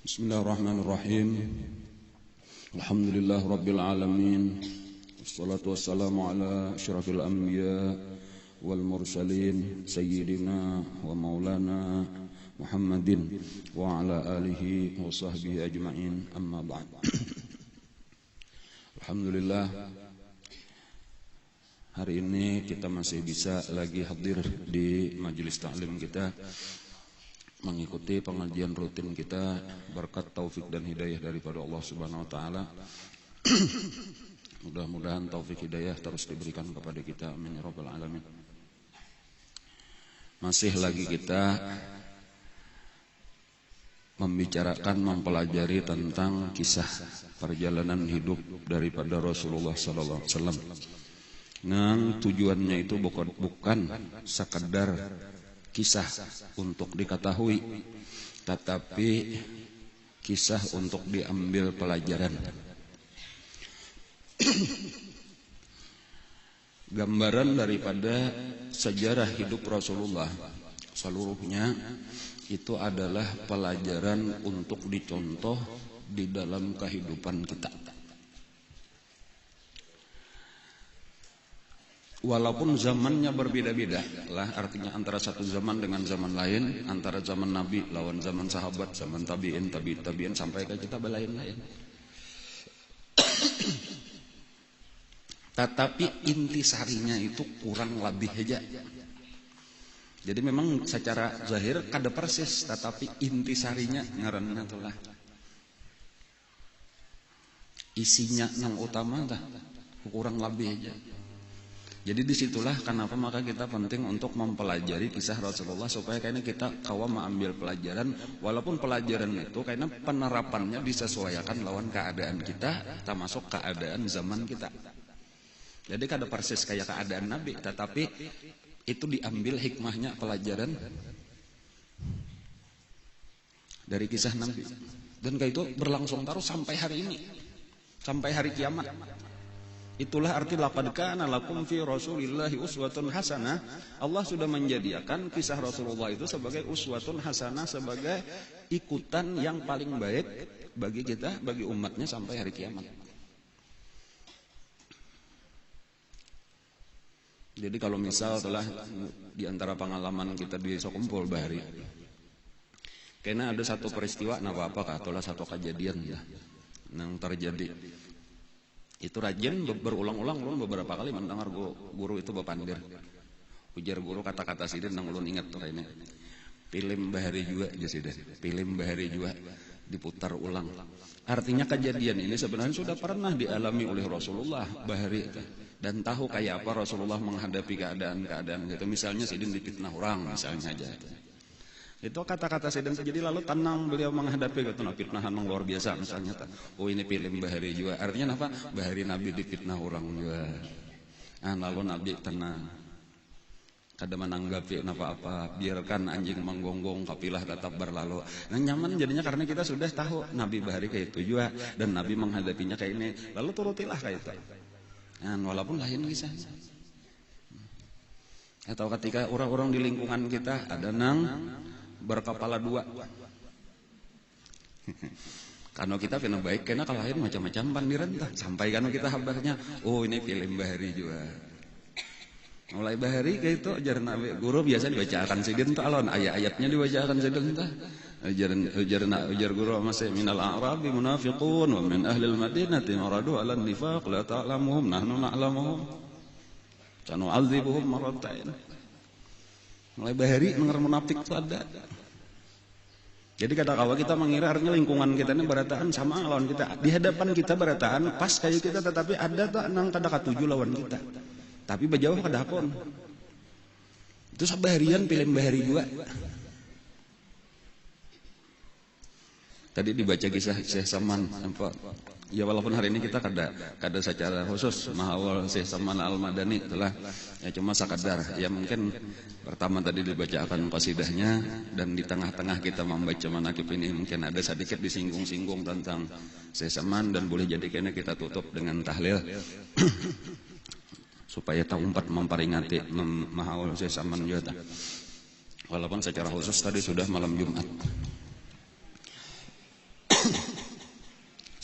Bismillahirrahmanirrahim. Alhamdulillah rabbil alamin. Wassalatu wassalamu ala asyrafil anbiya wal mursalin sayyidina wa maulana Muhammadin wa ala alihi wa sahbihi ajma'in, amma ba'd. Alhamdulillah, hari ini kita masih bisa lagi hadir di majelis ta'lim kita, mengikuti pengajian rutin kita berkat taufik dan hidayah daripada Allah Subhanahu wa taala. Mudah-mudahan taufik hidayah terus diberikan kepada kita, amin ya rabbal alamin. Masih lagi kita membicarakan, mempelajari tentang kisah perjalanan hidup daripada Rasulullah sallallahu alaihi wasallam. Yang tujuannya itu bukan sekadar kisah untuk diketahui, tetapi kisah untuk diambil pelajaran. Gambaran daripada sejarah hidup Rasulullah seluruhnya itu adalah pelajaran untuk dicontoh di dalam kehidupan kita. Walaupun zamannya berbeda-beda lah, artinya antara satu zaman dengan zaman lain, antara zaman Nabi lawan zaman sahabat, zaman tabi'in, tabi'in sampai ke kita lain-lain. Tetapi intisarinya itu kurang lebih aja. Jadi memang secara zahir kada persis, tetapi intisarinya ngaranna itulah. Isinya yang utama dah kurang lebih aja. Jadi disitulah kenapa maka kita penting untuk mempelajari kisah Rasulullah supaya kayaknya kita kawa mengambil pelajaran, walaupun pelajaran itu karena penerapannya disesuaikan lawan keadaan kita, termasuk keadaan zaman kita. Jadi kada persis kayak keadaan Nabi, tetapi itu diambil hikmahnya, pelajaran dari kisah Nabi. Dan kayak itu berlangsung terus sampai hari ini, sampai hari kiamat. Itulah arti laqad kana lakum fi Rasulillahi uswatun hasanah. Allah sudah menjadikan kisah Rasulullah itu sebagai uswatun hasanah, sebagai ikutan yang paling baik bagi kita, bagi umatnya sampai hari kiamat. Jadi kalau misal telah di antara pengalaman kita di Sokumpul Bahari, karena ada satu peristiwa apa-apa atau satu kejadian ya yang terjadi. Itu rajin berulang-ulang, ulun beberapa kali mendengar guru itu bepandir. Ujar guru kata-kata sidin nang ulun ingat tuh ini. Film Bahari juga aja sidin. Film Bahari juga diputar ulang. Artinya kejadian ini sebenarnya sudah pernah dialami oleh Rasulullah Bahari itu. Dan tahu kayak apa Rasulullah menghadapi keadaan-keadaan gitu. Misalnya sidin difitnah orang misalnya aja. Itu kata-kata sidin. Jadi lalu tenang beliau menghadapi gitu, fitnahan yang luar biasa misalnya. Oh ini film Bahari juga. Artinya apa? Bahari Nabi difitnah orang juga. Lalu Nabi tenang. Kada menanggapi apa-apa, biarkan anjing menggonggong, kapilah tetap berlalu. Nah nyaman jadinya karena kita sudah tahu Nabi Bahari kayak itu juga, dan Nabi menghadapinya kayak ini. Lalu turutilah kayak itu. Walaupun lain kisahnya. Atau ketika orang-orang di lingkungan kita ada nang berkepala dua. Karena kita kena baik, karena kalau lain macam-macam pandiran tah. Sampai karena kita kabarnya, oh ini film Bahari juga. Mulai Bahari kayak itu ajaran Nabi. Guru biasa dibacakan sidin tuh alon, ayat-ayatnya dibacakan sidin tah. Ujar guru masih minal a'rabi munafiqun wa min ahlil madinati maradu 'alan nifaq la ta'lamuhum nahnu na'lamuhum sanu'adzibuhum marratain. Mulai Bahari mengenai munafik itu ada. Jadi kata-kata kita mengira artinya lingkungan kita ini berataan sama lawan kita. Di hadapan kita berataan pas kayak kita, tetapi ada tak nang kada katuju lawan kita. Tapi berjauh kada akon. Itu sabaharian film Bahari juga. Tadi dibaca kisah Syekh Saman, ya walaupun hari ini kita kada secara khusus mahawal Syekh Saman Al-Madani itulah ya, cuma sekadar ya mungkin pertama tadi dibacakan qasidahnya, dan di tengah-tengah kita membaca manaqib ini mungkin ada sedikit disinggung-singgung tentang Syekh Saman, dan boleh jadi kena kita tutup dengan tahlil supaya tahu empat memperingati mahawal Syekh Saman juga. Walaupun secara khusus tadi sudah malam Jumat.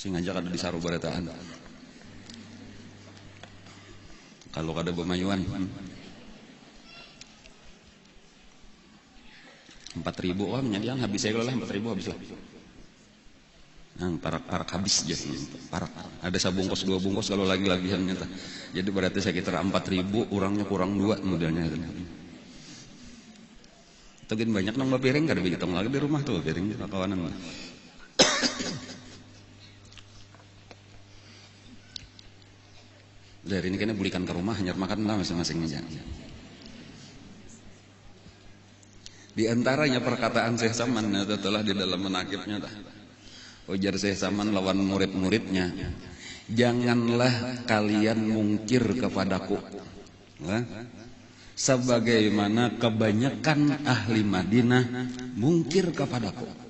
Sing ngajak ada di Saru Barataan. Kalau ada Bemayuan 4.000 wah menyediakan habis saya lah 4.000 habis lah. Yang parak habis aja parak. Ada sabungkus 2 bungkus kalau lagi-lagian nyata. Jadi berarti sekitar 4.000 orangnya kurang 2 modelnya. Togin banyak nang piring kada begitu lagi di rumah tuh piring kawanan. Dari ini kayaknya belikan ke rumah hanya makan lah masing-masing aja. Di antaranya perkataan Syekh Saman telah di dalam menakibnya ujar Syekh Saman lawan murid-muridnya, janganlah kalian mungkir kepadaku sebagaimana kebanyakan ahli Madinah mungkir kepadaku.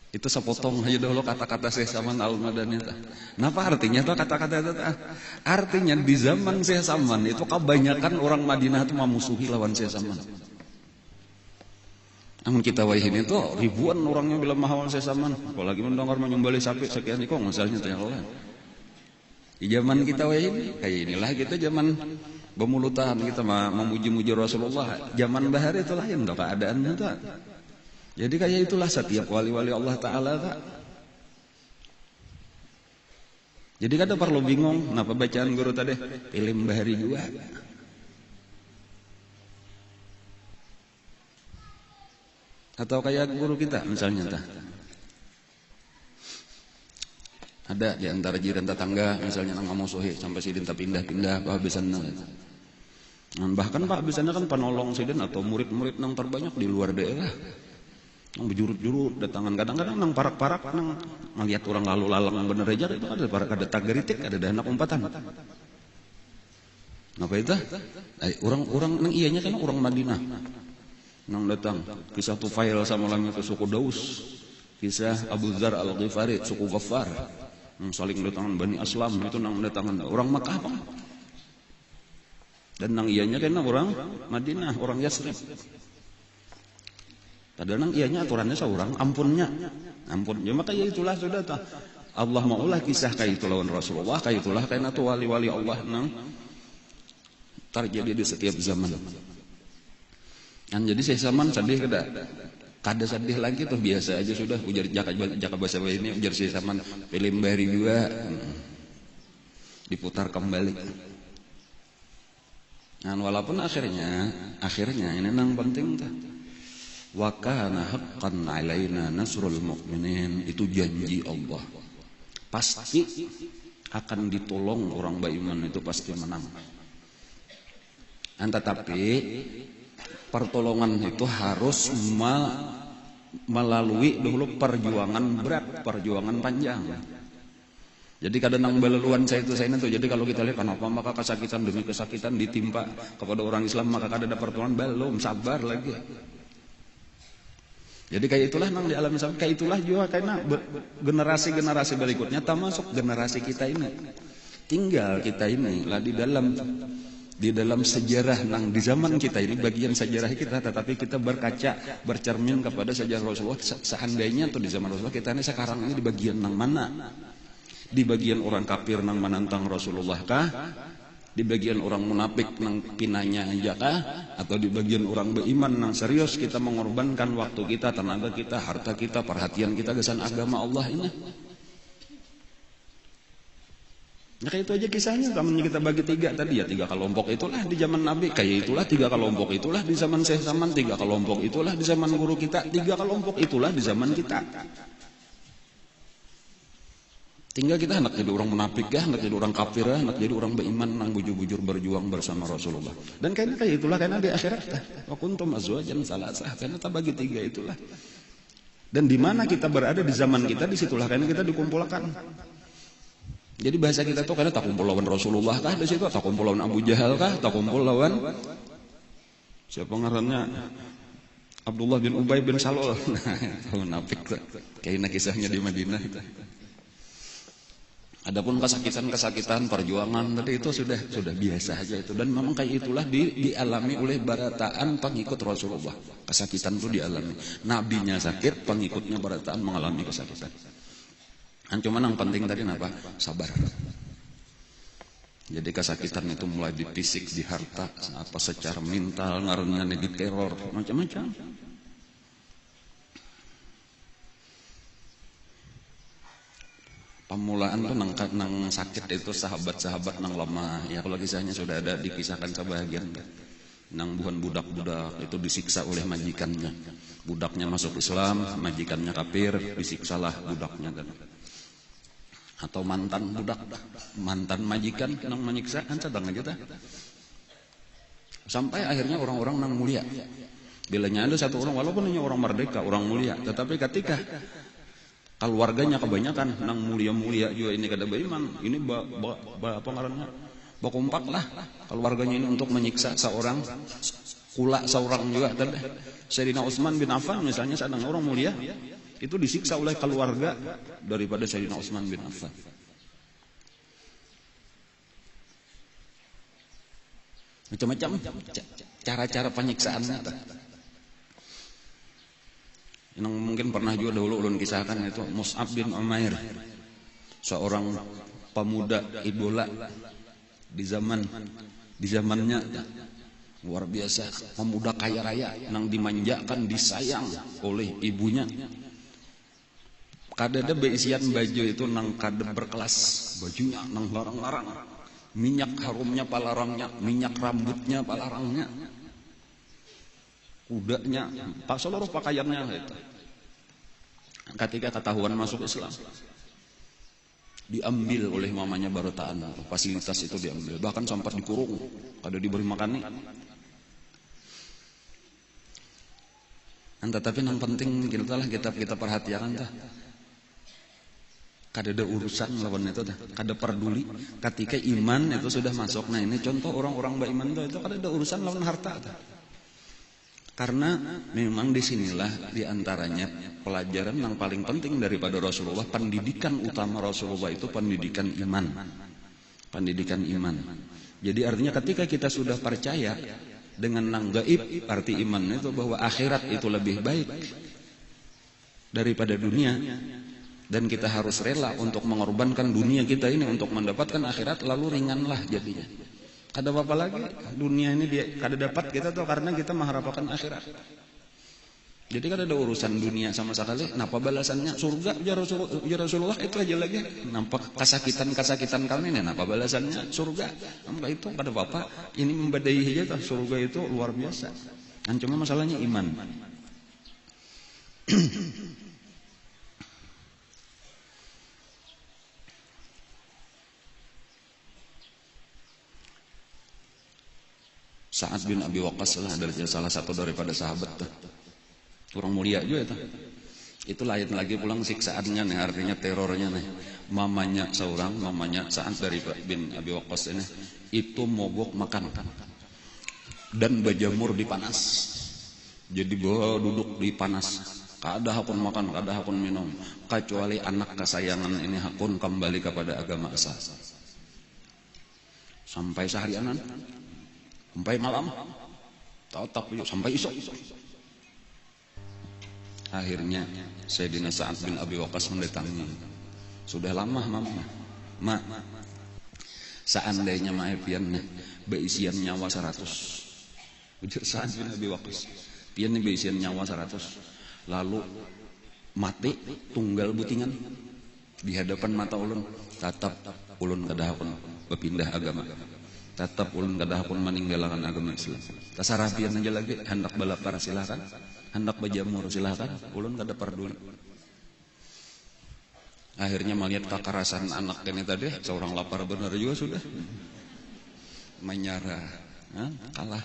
Itu sepotong aja dulu kata-kata Syekh Saman Al-Madani. Napa artinya tuh kata-kata itu? Artinya di zaman Syekh Saman itu kebanyakan orang Madinah itu memusuhi lawan Syekh Saman. Namun kita wahin itu ribuan orangnya bilang mahawan Syekh Saman, apalagi mendengar menyembelih sapi sekian kok misalnya tanya Allah. Di zaman kita wahin kayak inilah kita zaman bemulutan kita memuji-muji Rasulullah. Zaman bahari itu lain tuh keadaannya tuh. Jadi kayak itulah setiap wali-wali Allah Ta'ala tak. Jadi kada perlu bingung kenapa bacaan guru tadi film bahari juga. Atau kayak guru kita misalnya ada di antara jiran tetangga misalnya nang ngamusuhi sampai sidin tak pindah-pindah kehabisan bahkan Pak biasanya kan penolong sidin atau murid-murid nang terbanyak di luar daerah nang berjurut-jurut datangan kadang-kadang nang parak-parak nang melihat orang lalu lalang yang bener aja itu ada tageritik ada anak umpatan. Apa itu? Orang nang iyanya kan orang Madinah. Nang datang kisah Tufail sama orang itu suku Daus, kisah Abu Dzar Al-Ghifari suku Ghaffar yang saling datangan Bani Aslam itu nang datangan orang Makkah apa? Dan nang iyanya kan orang Madinah, orang Yasrib. Padahal nang iyanya aturannya seorang ampunnya, ampun. Ya maka ya itulah sudah ta. Allah maulah kisah kayak itu lawan Rasulullah, kayak itulah karena tu wali-wali Allah nang terjadi di setiap zaman. Kan jadi Syekh Saman sedih kada sedih lagi tuh biasa aja sudah ujar jaka bahasa ini ujar Syekh Saman film bahari juga diputar kembali. Nah, walaupun akhirnya ini nang penting tuh. Wa kana haqqan 'alaina nasrul mu'minin, itu janji Allah. Pasti akan ditolong orang beriman itu pasti menang. Tetapi pertolongan itu harus melalui dulu perjuangan berat, perjuangan panjang. Jadi kadang nang beleluan saya itu jadi kalau kita lihat kenapa maka kesakitan demi kesakitan ditimpa kepada orang Islam maka kada ada pertolongan belum sabar lagi. Jadi kayak itulah nang dialami sama kayak itulah juga karena generasi-generasi berikutnya termasuk generasi kita ini. Tinggal kita ini lah di dalam sejarah nang di zaman kita ini bagian sejarah kita, tetapi kita berkaca bercermin kepada sejarah Rasulullah. Seandainya tuh di zaman Rasulullah kita ini sekarang ini di bagian nang mana? Di bagian orang kafir nang menantang Rasulullah kah? Di bagian orang munafik nang pinanya aja kah? Atau di bagian orang beriman nang serius kita mengorbankan waktu kita, tenaga kita, harta kita, perhatian kita kesan agama Allah ini? Ya kayak itu aja kisahnya, teman kita bagi 3 tadi ya 3 kelompok itulah di zaman Nabi, kayak itulah 3 kelompok itulah di zaman Syekh Saman, 3 kelompok itulah di zaman guru kita, 3 kelompok itulah di zaman kita. Tinggal kita hendak jadi orang munafik kah, hendak jadi orang kafir kah, hendak jadi orang beriman nang bujur-bujur berjuang bersama Rasulullah. Dan kayaknya kayak itulah karena di akhirat wa kuntum azwajan salasah, karena kita bagi 3 itulah. Dan di mana kita berada di zaman kita disitulah karena kita dikumpulkan. Jadi bahasa kita tuh karena tak kumpul lawan Rasulullah kah di situ, tak kumpul lawan Abu Jahal kah, tak kumpul lawan siapa ngarannya Abdullah bin Ubay bin Salul. Munafik tuh. Kayaknya kisahnya di Madinah itu. Adapun kesakitan perjuangan tadi itu sudah biasa aja itu, dan memang kayak itulah dialami oleh barataan pengikut Rasulullah. Kesakitan itu dialami. Nabinya sakit, pengikutnya barataan mengalami kesakitan. Cuman yang penting tadi apa? Sabar. Jadi kesakitan itu mulai di fisik, di harta, apa secara mental, ngaruhnya di teror, macam-macam. Pemulaan tuh nang sakit itu sahabat-sahabat nang lama. Ya kalau kisahnya sudah ada dikisahkan sebahagian. Nang budak-budak itu disiksa oleh majikannya. Budaknya masuk Islam, majikannya kafir, disiksalah budaknya kan. Atau mantan budak, mantan majikan nang menyiksa kan sedang aja. Sampai akhirnya orang-orang nang mulia. Bilanya ada satu orang walaupun hanya orang merdeka, orang mulia, tetapi ketika keluarganya kebanyakan nang mulia-mulia juga ini kada beriman, ini apa ngarannya? Bakompak lah keluarganya ini untuk menyiksa seorang juga tadi. Sayyidina Utsman bin Affan misalnya sedang orang mulia itu disiksa oleh keluarga daripada Sayyidina Utsman bin Affan. Macam-macam cara-cara penyiksaannya. Yang mungkin pernah juga dahulu ulun kisahkan itu Mus'ab bin Umair, seorang pemuda idola di zamannya luar biasa, pemuda kaya raya nang dimanjakan, disayang oleh ibunya. Kadada beisian baju itu nang kada berkelas, bajunya nang larang-larang, minyak harumnya palarangnya, minyak rambutnya palarangnya, kudanya, seluruh pakaiannya itu. Ketika ketahuan masuk Islam, diambil oleh mamanya barotaan, fasilitas itu diambil, bahkan sempat dikurung, kada diberi makan nih. Tetapi yang penting kita perhatikan dah, kada ada urusan lawan itu dah, kada peduli. Ketika iman itu sudah masuk, nah ini contoh orang-orang beriman itu kada ada urusan lawan harta dah. Karena memang disinilah diantaranya pelajaran yang paling penting daripada Rasulullah. Pendidikan utama Rasulullah itu pendidikan iman. Pendidikan iman. Jadi artinya ketika kita sudah percaya dengan nang gaib, arti iman itu bahwa akhirat itu lebih baik daripada dunia. Dan kita harus rela untuk mengorbankan dunia kita ini untuk mendapatkan akhirat, lalu ringanlah jadinya. Ada apa lagi dunia ini dia kada dapat kita tuh karena kita mengharapkan akhirat. Jadi kada ada urusan dunia sama sekali. Napa balasannya surga ya Rasulullah itu aja lagi. Nampak kesakitan kami nih, napa balasannya surga. Nampak itu kada apa-apa. Ini membadai aja tuh, surga itu luar biasa. Dan cuma masalahnya iman. Sa'ad bin Abi Waqqas lah dari salah satu daripada sahabat tuh. Orang mulia juga itu. Itu lain lagi pulang siksaannya nih, artinya terornya nih. Mamanya Sa'ad dari bin Abi Waqqas ini itu mogok makan dan berjemur di panas. Jadi bawa duduk di panas. Kada hakun makan, kada hakun minum, kecuali anak kesayangan ini hakun kembali kepada agama asal. Sampai seharianan. Sampai malam, tetap sampai isok. Akhirnya Sayyidina Sa'ad bin Abi Waqqas mendatangi. Sudah lama ma seandainya pian beisian nyawa 100. Ujar Sa'ad bin Abi Waqqas, pian beisian nyawa 100. Lalu mati tunggal butingan di hadapan mata ulun, tetap ulun kada hakun berpindah agama. Tetap ulun kada hakun meninggalkan agama Islam. Tasarapian aja lagi, hendak balapar silakan, hendak berjamur silakan, ulun kada peduli. Akhirnya melihat kekerasan anak ini tadi, seorang lapar benar juga sudah menyerah, kalah.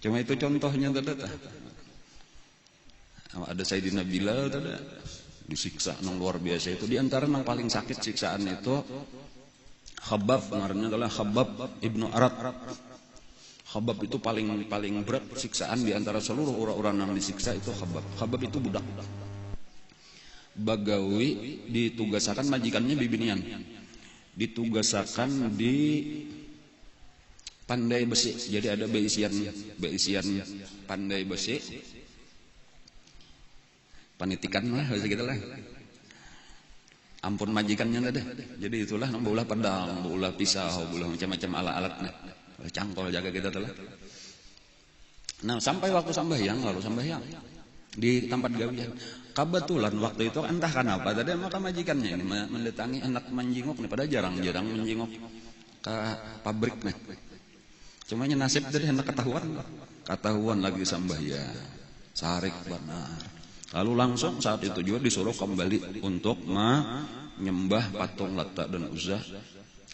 Cuma itu contohnya tadi. Ada Sayyidina Bilal tadi disiksa nang luar biasa itu. Di antara yang paling sakit siksaan itu Khabbab, pengarangnya adalah Khabbab ibnu Arat. Khabbab itu paling berat siksaan di antara seluruh orang-orang yang disiksa itu Khabbab. Khabbab itu budak. Bagawi ditugasakan majikannya bibinian. Ditugasakan di pandai besi. Jadi ada beisian pandai besi. Panitikan lah, gitu lah. Ampun majikannya deh. Jadi itulah nang ulah pedang, ulah pisau, ulah macam-macam alat-alat nah. Cangkol jaga kita telah. Nah, sampai waktu sambahyang, lalu sambahyang di tempat gawian. Kebetulan waktu itu entah kenapa tadi maka majikannya ini mendatangi anak menjenguk nih, pada jarang-jarang menjenguk ke pabrik nih. Cuma nasib dari anak ketahuan lagi sambahyang. Sarik benar. Lalu langsung saat itu juga disuruh kembali untuk menyembah patung Lata dan Uzza,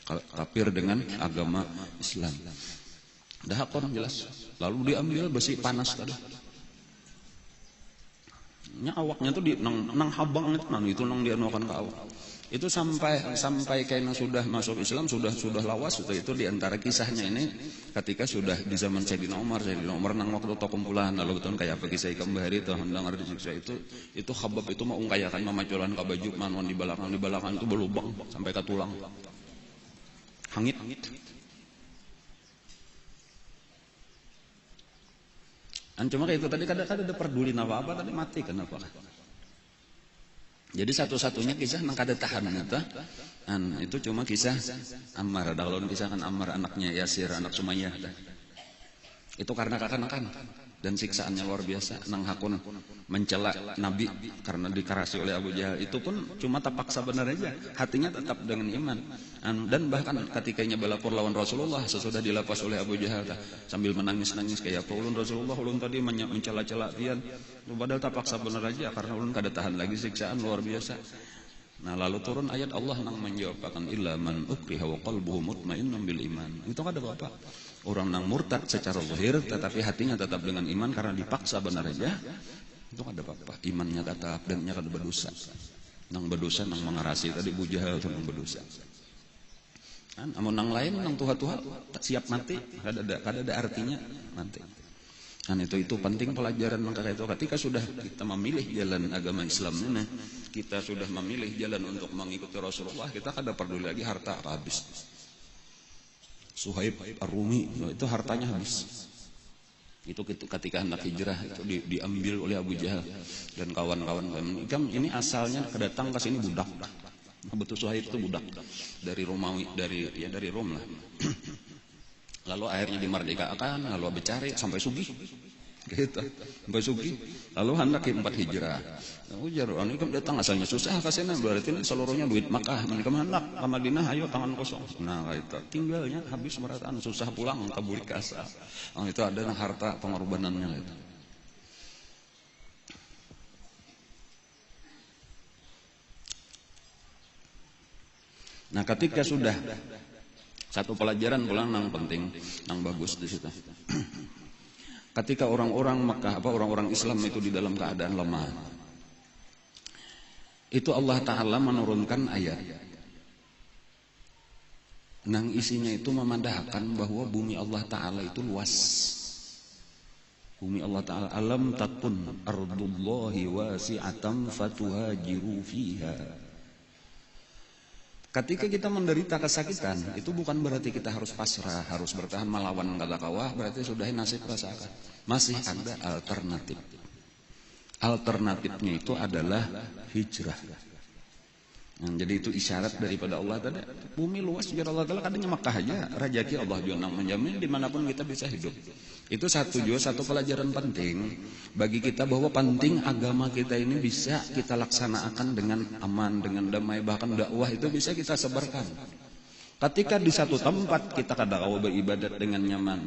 kafir dengan agama Islam. Dah hakon jelas. Lalu diambil besi panas tadi. Nya awaknya tuh di nang habang itu nang dianuakan ke awak. Itu sampai kayaknya sudah masuk Islam, sudah lawas itu di antara kisahnya ini ketika sudah di zaman Sayyidina Umar nang waktu itu kumpulan lalu betul kayak apa kisah ikan bahari itu hendak disiksa itu Khabbab itu mau ungkayakan mamaculan ke baju manuan di belakang itu berlubang sampai ke tulang. Hangit. Cuma kayak itu tadi kadang-kadang ada peduli apa tadi mati kenapa? Jadi satu-satunya kisah nang kada tahan itu cuma kisah Ammar. Kalau kisah kan Ammar anaknya Yasir, anak Sumayyah. Itu karena kekanakan dan siksaannya luar biasa. Nang hakun mencela Nabi karena dikerasi oleh Abu Jahal. Itu pun cuma terpaksa benar aja. Hatinya tetap dengan iman. Dan bahkan ketikanya belapor lawan Rasulullah sesudah dilepas oleh Abu Jahal sambil menangis-nangis kayak apa ulun Rasulullah ulun tadi mencela-cela pian. Padahal terpaksa benar aja karena ulun kada tahan lagi siksaan luar biasa. Nah lalu turun ayat Allah nang menjawabkan illa man ukriha wa qalbuhu mutmainnun bil iman. Itu kada apa-apa. Orang nang murtad secara zahir tetapi hatinya tetap dengan iman karena dipaksa benar aja. Itu kada apa-apa. Imannya tetap dan nya kada berdosa. Nang berdosa nang mengarasi tadi Abu Jahal itu nang berdosa. Amun nang lain nang tuha-tuha siap mati kada ada artinya mati. Dan itu penting pelajaran maka itu ketika sudah kita memilih jalan agama Islam ini, kita sudah memilih jalan untuk mengikuti Rasulullah, kita kada peduli lagi harta habis. Suhaib Ar-Rumi itu hartanya habis. Itu ketika hendak hijrah itu diambil oleh Abu Jahal dan kawan-kawan. Ini asalnya kedatang ke sini budak. Betul Suhaib itu budak dari Romawi dari Rom lah. Lalu akhirnya dimerdekakan, lalu bercari sampai sugih. Gitu. Sampai sugih. Lalu hendak 4 hijrah. Ujar ini kan datang asalnya susah kasihna berarti seluruhnya duit Makkah. Mereka hendak ke Madinah ayo tangan kosong. Nah, itu tinggalnya habis merataan susah pulang ke burik asal. Itu ada harta pengorbanannya itu. Nah, ketika sudah satu pelajaran pulang nang penting, nang bagus di situ. Ketika orang-orang Makkah orang-orang Islam itu di dalam keadaan lemah, itu Allah Ta'ala menurunkan ayat. Nang isinya itu memandahkan bahwa bumi Allah Ta'ala itu luas. Bumi Allah Ta'ala alam takun ardullahi wasi'atan fatuhajiru fiha. Ketika kita menderita kesakitan, itu bukan berarti kita harus pasrah, harus bertahan melawan kata kawah, berarti sudah nasib rasakan. Masih ada alternatif. Alternatifnya itu adalah hijrah. Nah, jadi itu isyarat daripada Allah tadi. Bumi luas biar Allah Ta'ala kadangnya Makkah aja, rajaki Allah juga menjamin dimanapun kita bisa hidup. Itu satu pelajaran penting bagi kita bahwa penting agama kita ini bisa kita laksanakan dengan aman, dengan damai, bahkan dakwah itu bisa kita sebarkan. Ketika di satu tempat kita kadang-kadang beribadat dengan nyaman,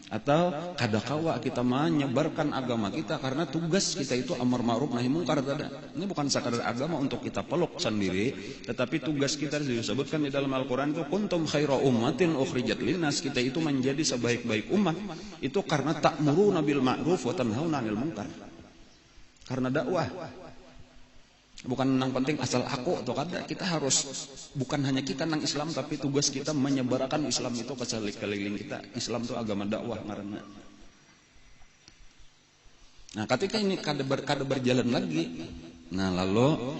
atau kadang-kadang kita menyebarkan agama kita karena tugas kita itu amar ma'ruf nahi mungkar. Ini bukan sekadar agama untuk kita peluk sendiri, tetapi tugas kita disebutkan di dalam Al-Quran itu kuntum khaira ummatin ukhrijat linnas. Kita itu menjadi sebaik-baik umat itu karena ta'muruna bil ma'ruf wa tanhauna 'anil munkar. Karena dakwah. Bukan nang penting asal aku atau kada, kita harus bukan hanya kita nang Islam tapi tugas kita menyebarkan Islam itu ke sekeliling kita. Islam itu agama dakwah ngaranna. Nah, ketika ini kada berjalan lagi, nah lalu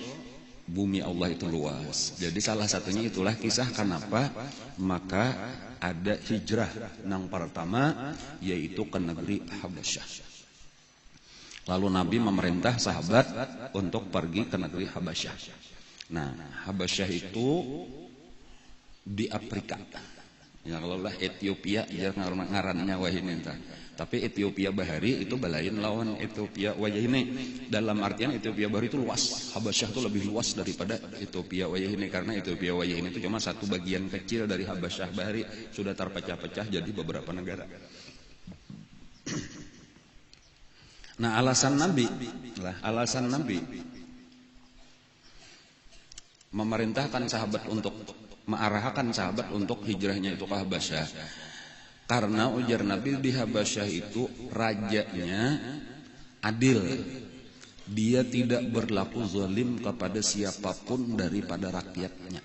bumi Allah itu luas. Jadi salah satunya itulah kisah kenapa maka ada hijrah nang pertama yaitu ke negeri Habasyah. Lalu Nabi memerintah sahabat untuk pergi ke negeri Habasyah. Nah, Habasyah itu di Afrika. Ya kalau lah Ethiopia ya ngarannya wah ini entah. Tapi Ethiopia Bahari itu balain lawan Ethiopia wayah ini. Dalam artian Ethiopia Bahari itu luas. Habasyah itu lebih luas daripada Ethiopia wayah ini, karena Ethiopia wayah ini itu cuma satu bagian kecil dari Habasyah Bahari, sudah terpecah-pecah jadi beberapa negara. Nah, alasan Nabi memerintahkan sahabat untuk mengarahkan sahabat untuk hijrahnya itu ke Habasyah, karena ujar Nabi di Habasyah itu rajanya adil. Dia tidak berlaku zalim kepada siapapun daripada rakyatnya.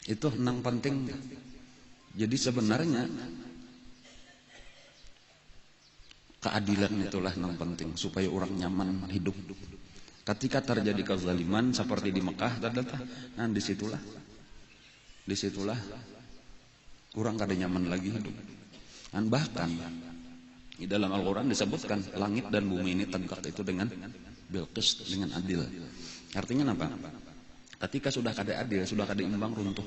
Itu yang penting. Jadi sebenarnya keadilan itulah yang penting supaya orang nyaman hidup. Ketika terjadi kezaliman seperti di Mekah, nah disitulah orang kada nyaman lagi hidup. Dan bahkan di dalam Al-Quran disebutkan langit dan bumi ini tegak itu dengan bilqis, dengan adil. Artinya apa? Ketika sudah kada adil, sudah kada imbang, runtuh.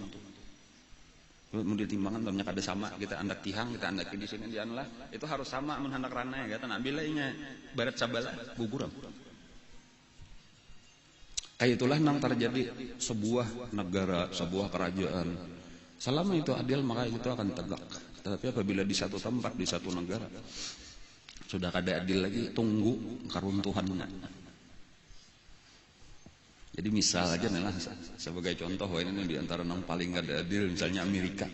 Mau ditimbangan dalamnya kada sama, kita andak tihang, kita andak di sini di lah, itu harus sama menhandak ranai kata Nabi lainnya barat sabala guguram. Kayak itulah yang terjadi sebuah negara, sebuah kerajaan. Selama itu adil maka itu akan tegak. Tetapi apabila di satu tempat, di satu negara sudah kada adil lagi, tunggu keruntuhannya. Jadi misal aja nih lah sebagai contoh, wah ini di antara yang paling kada adil misalnya Amerika.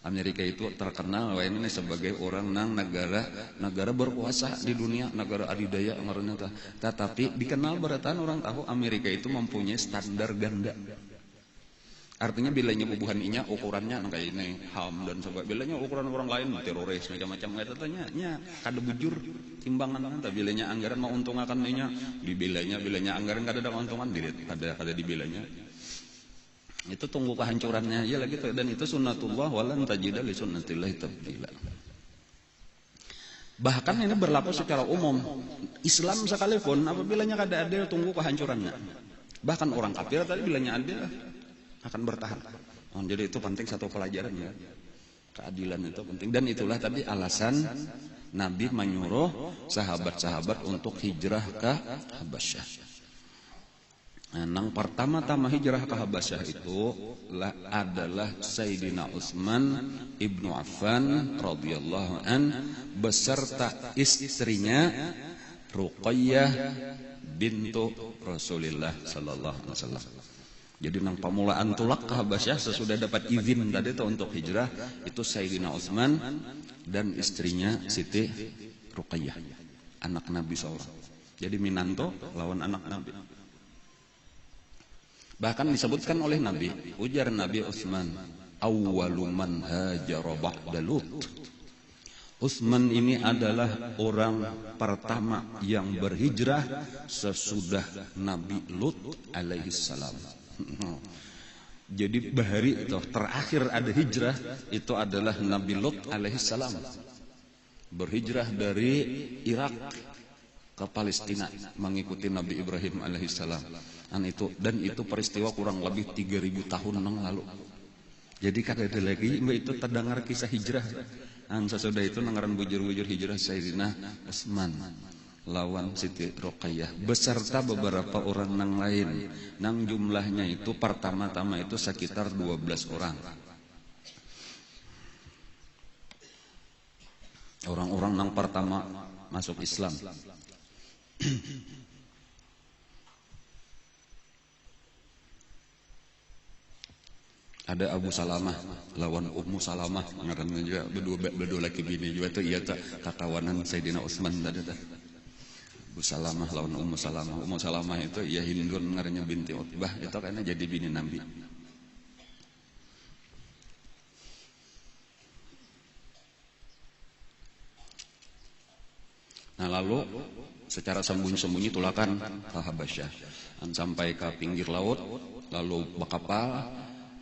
Amerika itu terkenal wah ini sebagai orang nang negara berkuasa di dunia, negara adidaya ngaranna. Tetapi dikenal beratan orang tahu Amerika itu mempunyai standar ganda. Artinya bilanya bubuhan inya ukurannya kayak ini HAM dan sebagainya. Bilanya ukuran orang lain teroris macam-macam kayak tanya kada bujur timbangan tapi bilanya anggaran mau untung akan inya bilanya anggaran kada ada keuntungan kada dibelanya. Itu tunggu kehancurannya aja lagi tuh. Dan itu sunnatullah walan tajida li sunnatillahi tabdila. Bahkan ini berlaku secara umum. Islam sekalipun apabila kada adil tunggu kehancurannya. Bahkan orang kafir tadi bilanya adil akan bertahan. Jadi itu penting, satu pelajaran ya. Keadilan itu penting, dan itulah tadi alasan Nabi menyuruh sahabat-sahabat untuk hijrah ke Habasyah. Nah, yang pertama-tama hijrah ke Habasyah itu adalah Sayyidina Utsman ibnu Affan radhiyallahu an beserta istrinya Ruqayyah bintu Rasulillah sallallahu alaihi wasallam. Jadi nang pamulaan tulak ke Habasyah sesudah dapat izin tadi itu untuk hijrah itu Sayyidina Utsman dan istrinya Siti Ruqayyah, anak Nabi SAW. Jadi minanto lawan anak Nabi. Bahkan disebutkan oleh Nabi, ujar Nabi Utsman, awwalu man hajara ba'da Lut. Utsman ini adalah orang pertama yang berhijrah sesudah Nabi Lut alaihi salam. Jadi bahari itu terakhir ada hijrah itu adalah Nabi Lut alaihi salam. Berhijrah dari Irak ke Palestina mengikuti Nabi Ibrahim alaihi salam. Dan itu peristiwa kurang lebih 3000 tahun yang lalu. Jadi kada ada lagi itu terdengar kisah hijrah. Sesudah itu nangaran bujur-bujur hijrah Sayyidina Utsman lawan Siti Ruqayyah beserta beberapa orang nang lain. Nang jumlahnya itu pertama-tama itu sekitar 12 orang. Orang-orang nang pertama masuk Islam. Ada Abu Salamah lawan Ummu Salamah, ngaranna juga berdua laki bini juga itu iya tak kakawanan Sayyidina Utsman tadi. Abu Salamah lawan Ummu Salamah. Ummu Salamah itu ya Hindun ngarannya binti Utbah, itu karena jadi bini Nabi. Nah lalu secara sembunyi-sembunyi tulakan ke Habasyah, sampai ke pinggir laut, lalu berkapal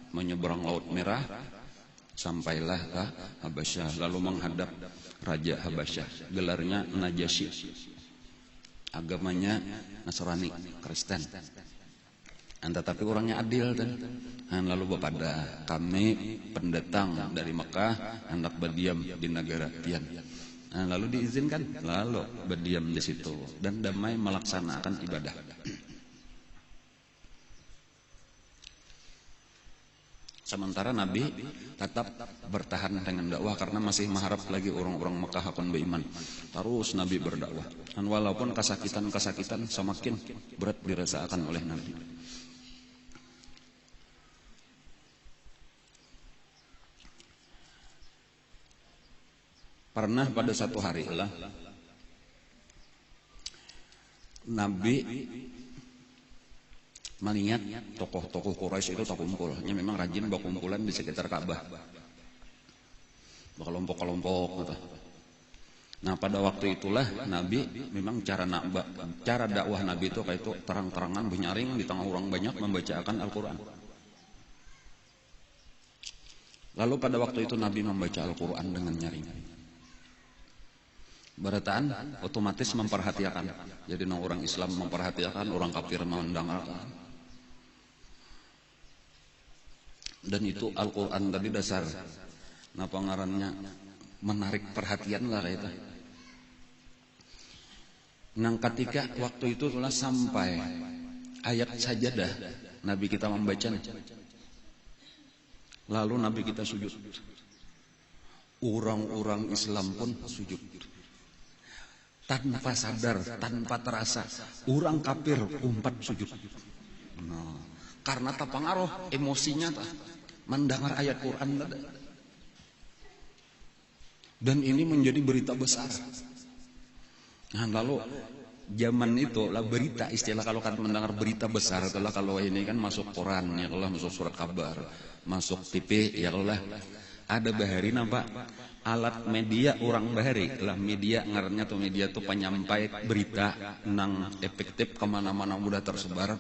menyeberang Laut Merah, sampailah ke Habasyah, lalu menghadap Raja Habasyah, gelarnya Najasyi. agamanya Nasrani, Kristen. Tetapi orangnya adil kan. Lalu bepada kami pendatang dari Mekah hendak berdiam di negara Tian. Lalu diizinkan, lalu berdiam di situ dan damai melaksanakan ibadah. Sementara Nabi tetap bertahan dengan dakwah karena masih mengharap lagi orang-orang Mekah akan beriman. Terus Nabi berdakwah. Dan walaupun kesakitan semakin berat dirasakan oleh Nabi. Pernah pada satu hari lah Nabi melihat tokoh-tokoh Quraisy itu terkumpul. Memang rajin berkumpulan di sekitar Ka'bah, berkelompok-kelompok gitu. Nah pada waktu itulah Nabi memang cara dakwah Nabi itu kayak itu terang-terangan bernyaring di tengah orang banyak membacakan Al-Quran. Lalu pada waktu itu Nabi membaca Al-Quran dengan nyaring. Berataan otomatis memperhatikan. Jadi orang Islam memperhatikan, orang kafir mendengarkan. Dan itu Al-Quran tadi dasar. Nah pengarannya menarik perhatian lah itu. Nah ketika waktu itu telah sampai ayat sajadah Nabi kita membaca. Lalu Nabi kita sujud. Orang-orang Islam pun sujud. Tanpa sadar, tanpa terasa. Orang kafir umpat sujud. Nah, karena tak pengaruh emosinya mendengar ayat Quran tadi. Dan ini menjadi berita besar. Nah, lalu zaman itu lah berita, istilah kalau kan mendengar berita besar itulah kalau ini kan masuk koran ya, kalau masuk surat kabar, masuk TV ya, kalau lah ada bahari nampak alat media orang bahari lah media ngarannya tuh media tuh penyampai berita nang efektif kemana-mana mudah tersebar.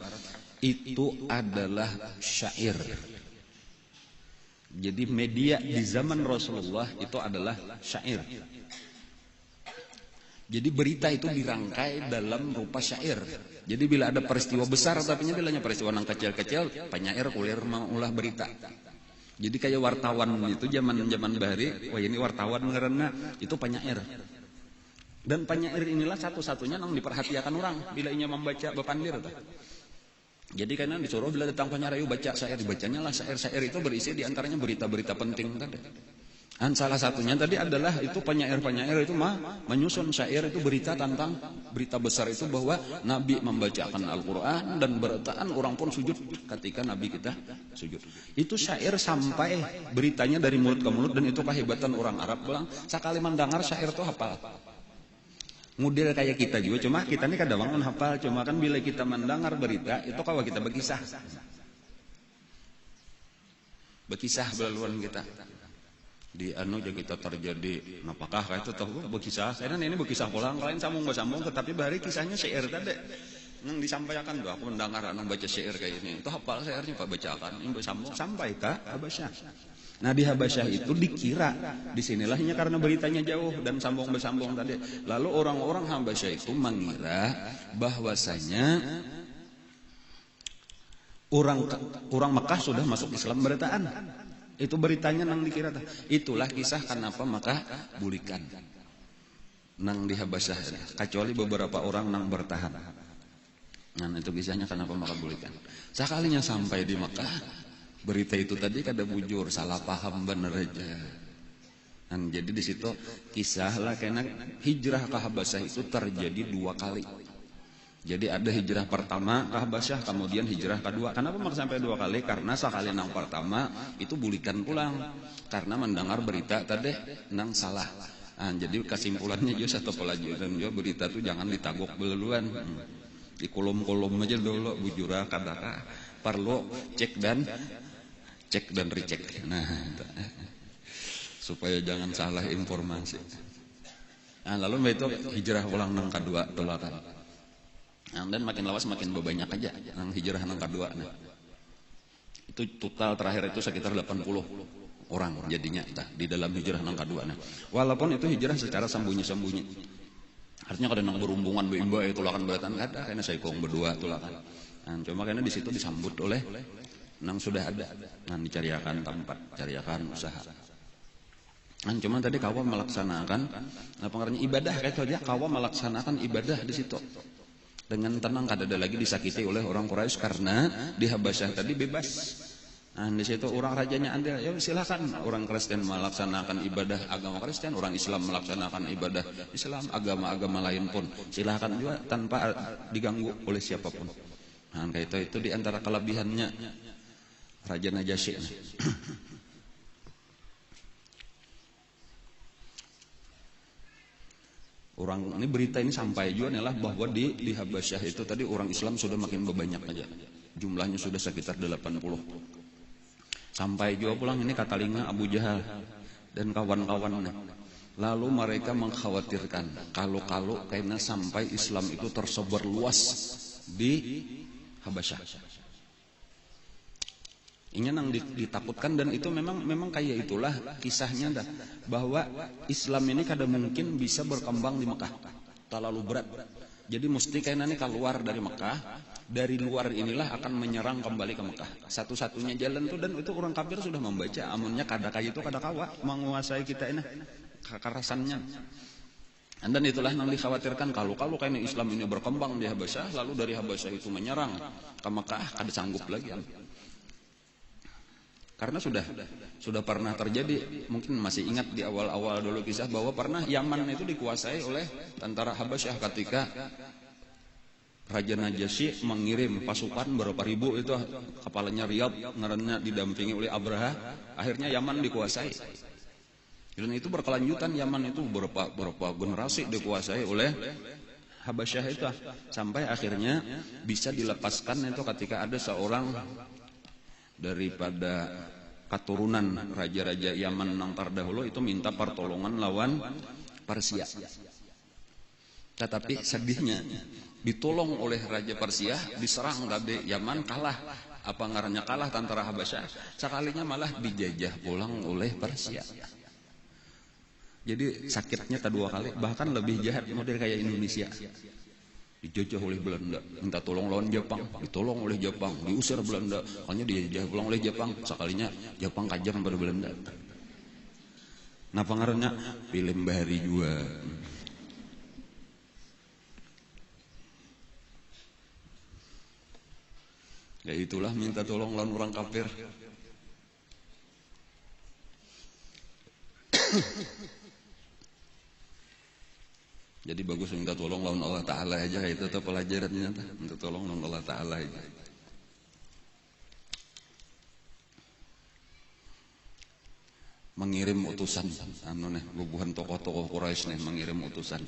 Itu adalah syair. Jadi media di zaman Rasulullah itu adalah syair. Jadi berita itu dirangkai dalam rupa syair. Jadi bila ada peristiwa besar, tapi bilanya peristiwa yang kecil-kecil, penyair kuliah mengulah berita. Jadi kayak wartawan itu zaman bahari, wah ini wartawan karena itu penyair. Dan penyair inilah satu-satunya yang diperhatikan orang bila ia membaca bepandir. Jadi karena disuruh bila datang penyair ayo baca syair, dibacanya lah syair-syair itu berisi diantaranya berita-berita penting tadi. Dan salah satunya tadi adalah itu penyair-penyair itu menyusun syair itu berita tentang berita besar itu bahwa Nabi membacakan Al-Quran dan berataan orang pun sujud ketika Nabi kita sujud. Itu syair sampai beritanya dari mulut ke mulut dan itu kehebatan orang Arab bilang sekali mendengar syair itu hafal. Model kayak kita juga, cuma kita ini kadang-kadang hafal, cuma kan bila kita mendengar berita itu kalau kita berkisah belaluan kita. Di aja kita terjadi apakah kayak itu tahu berkisah saya ini berkisah pulang lain sambung tetapi bahari kisahnya syair tadi yang disampaikan tuh aku mendengar anak baca syair kayak ini itu hafal syairnya Pak bacakan ini bersambung sampai ke Habasyah. Nah di Habasyah itu dikira disinilahnya karena beritanya jauh dan sambung bersambung tadi lalu orang-orang Habasyah itu mengira bahwasanya orang Mekah sudah masuk Islam beritaan. Itu beritanya nang dikira. Itulah kisah kenapa maka bulikan nang di Habasyah. Kecuali beberapa orang nang bertahan. Nah itu kisahnya kenapa maka bulikan. Sekalinya sampai di Mekah, berita itu tadi kada bujur, salah paham bener aja. Dan jadi di situ kisah lah karena hijrah ke Habasyah itu terjadi 2 kali. Jadi ada hijrah pertama ke Habasyah, kemudian hijrah kedua. Kenapa sampai 2 kali? Karena sekali yang pertama itu bulikan pulang karena mendengar berita tadi nang salah. Nah, jadi kesimpulannya juga satu pelajaran juga berita itu jangan ditagok duluan. Di kolom-kolom aja dulu bujura kadaka. Perlu cek dan recheck. Nah, itu. Supaya jangan salah informasi. Nah, lalu itu hijrah pulang nang kedua tolakan. Dan makin lawas makin banyak aja yang hijrah yang kedua. Nah, itu total terakhir itu sekitar 80 orang jadinya di dalam hijrah yang kedua. Nah, walaupun itu hijrah secara sembunyi-sembunyi. Artinya kada nang berhubungan beimba itu lakan beratan kada karena saya kong berdua tuh lakan. Nah, cuma karena di situ disambut oleh nang sudah ada, nang dicariakan tempat, cariakan usaha. Nah, cuma tadi kawa melaksanakan apa ngarannya ibadah kayak itu aja, kawa melaksanakan ibadah di situ. Dengan tenang kada ada lagi disakiti oleh orang Quraisy karena di Habasyah tadi bebas. Nah, di situ orang rajanya andil, ya silakan orang Kristen melaksanakan ibadah agama Kristen, orang Islam melaksanakan ibadah Islam, agama-agama lain pun silakan juga tanpa diganggu oleh siapapun. Nah, kayak itu di antara kelebihannya Raja Najasyi. Orang ini berita ini sampai juga adalah bahwa di Habasyah itu tadi orang Islam sudah makin berbanyak aja. Jumlahnya sudah sekitar 80. Sampai juga pulang ini katalinga Abu Jahal dan kawan-kawannya. Lalu mereka mengkhawatirkan kalau karena sampai Islam itu tersebar luas di Habasyah. Ini yang ditakutkan dan itu memang kayak itulah kisahnya dah, bahwa Islam ini kada mungkin bisa berkembang di Mekah. Terlalu berat. Jadi mesti kayaknya keluar dari Mekah. Dari luar inilah akan menyerang kembali ke Mekah. Satu-satunya jalan itu, dan itu orang kafir sudah membaca amunnya kada kayak itu kada kawa menguasai kita ini kekerasannya. Dan itulah yang dikhawatirkan kalau kayaknya Islam ini berkembang di Habasyah, lalu dari Habasyah itu menyerang ke Mekah, kada sanggup lagi. Karena sudah pernah terjadi, mungkin masih ingat di awal-awal dulu kisah bahwa pernah Yaman itu dikuasai oleh tentara Habasyah ketika Raja Najasyi mengirim pasukan berapa ribu itu, kepalanya Riyadh, ngarannya didampingi oleh Abraha, akhirnya Yaman dikuasai. Dan itu berkelanjutan, Yaman itu berapa generasi dikuasai oleh Habasyah itu, sampai akhirnya bisa dilepaskan itu ketika ada seorang daripada keturunan raja-raja Yaman nang terdahulu itu minta pertolongan lawan Persia. Tetapi sedihnya ditolong oleh Raja Persia, diserang dari Yaman, kalah. Apa ngarannya kalah tentara Habasyah, sekalinya malah dijajah pulang oleh Persia. Jadi sakitnya tak dua kali, bahkan lebih jahat model kayak Indonesia. Dijajah oleh Belanda, minta tolong lawan Jepang, ditolong oleh Jepang, diusir Belanda, hanya dijajah pulang oleh Jepang, sekalinya Jepang kajam pada Belanda. Napa ngarannya? Film Bahari juga. Ya itulah minta tolong lawan orang kafir. Jadi bagus minta tolong lawan Allah Ta'ala aja, itu tuh pelajarannya, minta tolong lawan Allah Ta'ala aja. Mengirim utusan, bubuhan tokoh-tokoh Quraisy nih mengirim utusan.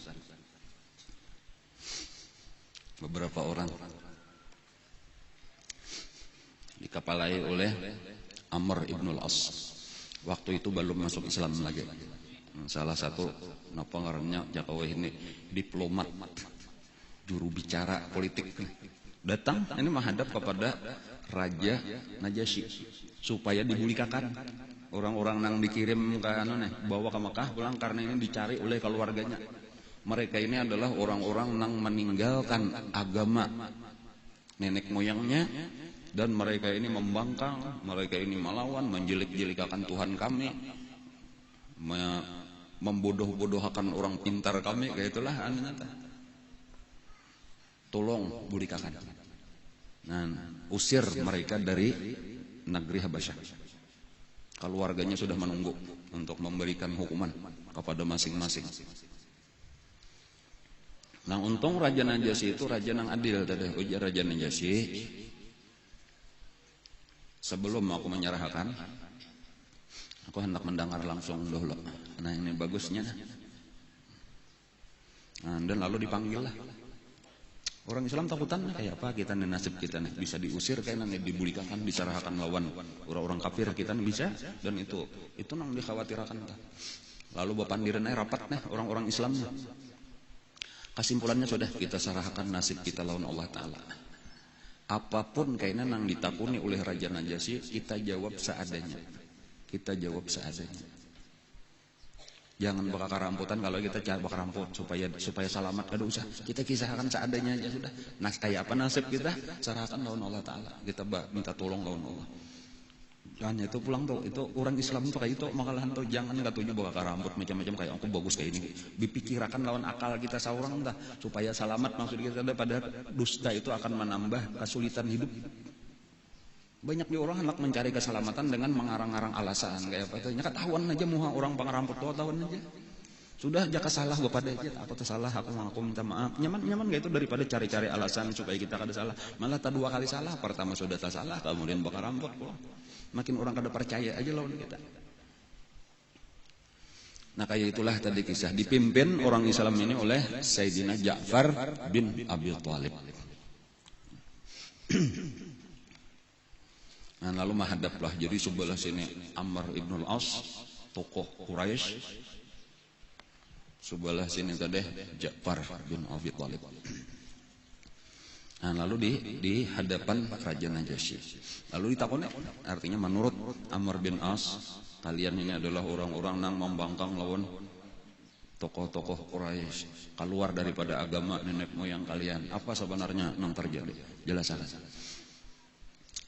Beberapa orang dikepalai oleh Amr ibnul As. Waktu itu belum masuk Islam lagi. Salah satu napa ngarannya Jakawe ini diplomat, juru bicara politik. Datang ini menghadap kepada Raja Najasyi supaya dibulikakan. Orang-orang yang dikirim ke bawa ke Mekah pulang karena ini dicari oleh keluarganya. Mereka ini adalah orang-orang yang meninggalkan agama nenek moyangnya. Dan mereka ini membangkang, mereka ini melawan, menjelik-jelikakan Tuhan kami, membodoh-bodohkan orang pintar kami, kayak itulah anehnya. Tolong bulikakan. Nah, usir mereka dari negeri Habasyah. Keluarganya sudah menunggu untuk memberikan hukuman kepada masing-masing. Nah, untung Raja Najasyi itu raja yang adil, tadi ujar Raja Najasyi. Sebelum aku menyerahkan, aku hendak mendengar langsung dulu. Nah ini bagusnya. Nah, dan lalu dipanggil lah. Orang Islam takutan kayak apa kita nih, nasib kita nih bisa diusir kayak nanti dibulikakan, diserahkan lawan orang-orang kafir kita nih bisa. Dan itu nang dikhawatirkan. Lalu bapandiran rapat nih orang-orang Islam. Kesimpulannya sudah kita serahkan nasib kita lawan Allah Ta'ala. Apapun kayaknya yang ditakuni oleh Raja Najasyi, kita jawab seadanya. Kita jawab seadanya. Jangan bakar ramputan. Kalau kita cari bakar ramput supaya selamat, kada usah. Kita kisahkan seadanya aja sudah. Nah, kayak apa nasib kita? Serahkan lawan Allah Taala. Kita minta tolong lawan Allah. Hanya itu pulang tuh, itu orang Islam tuh kayak itu makalahan tuh, jangan katunya bakar rambut macam-macam kayak aku bagus kayak ini. Dipikirkan lawan akal kita seorang dah supaya selamat, maksud kita pada dusta itu akan menambah kesulitan hidup. Banyak di orang hendak mencari keselamatan dengan mengarang-arang alasan kayak apa itu. Ketahuan aja muha orang pangaramput tuh, tahuan aja. Sudah jaka salah kepada aja, aku tuh salah, aku minta maaf. Nyaman gak itu daripada cari-cari alasan supaya kita kada salah. Malah tak 2 kali salah, pertama sudah tak salah, kemudian bakar rambut pulang. Makin orang kada percaya aja lawan kita. Nah kayak itulah tadi kisah dipimpin orang Islam ini oleh Sayyidina Ja'far bin Abi Thalib. Nah lalu menghadaplah, jadi sebelah sini Amr ibn al-As, tokoh Quraisy, sebelah sini tadi Ja'far bin Abi Thalib. Nah lalu di hadapan Raja Najasyi. Lalu ditakoni, artinya menurut Amr bin As, kalian ini adalah orang-orang yang membangkang lawan tokoh-tokoh Quraisy, keluar daripada agama nenek moyang kalian. Apa sebenarnya yang terjadi? Jelaskan.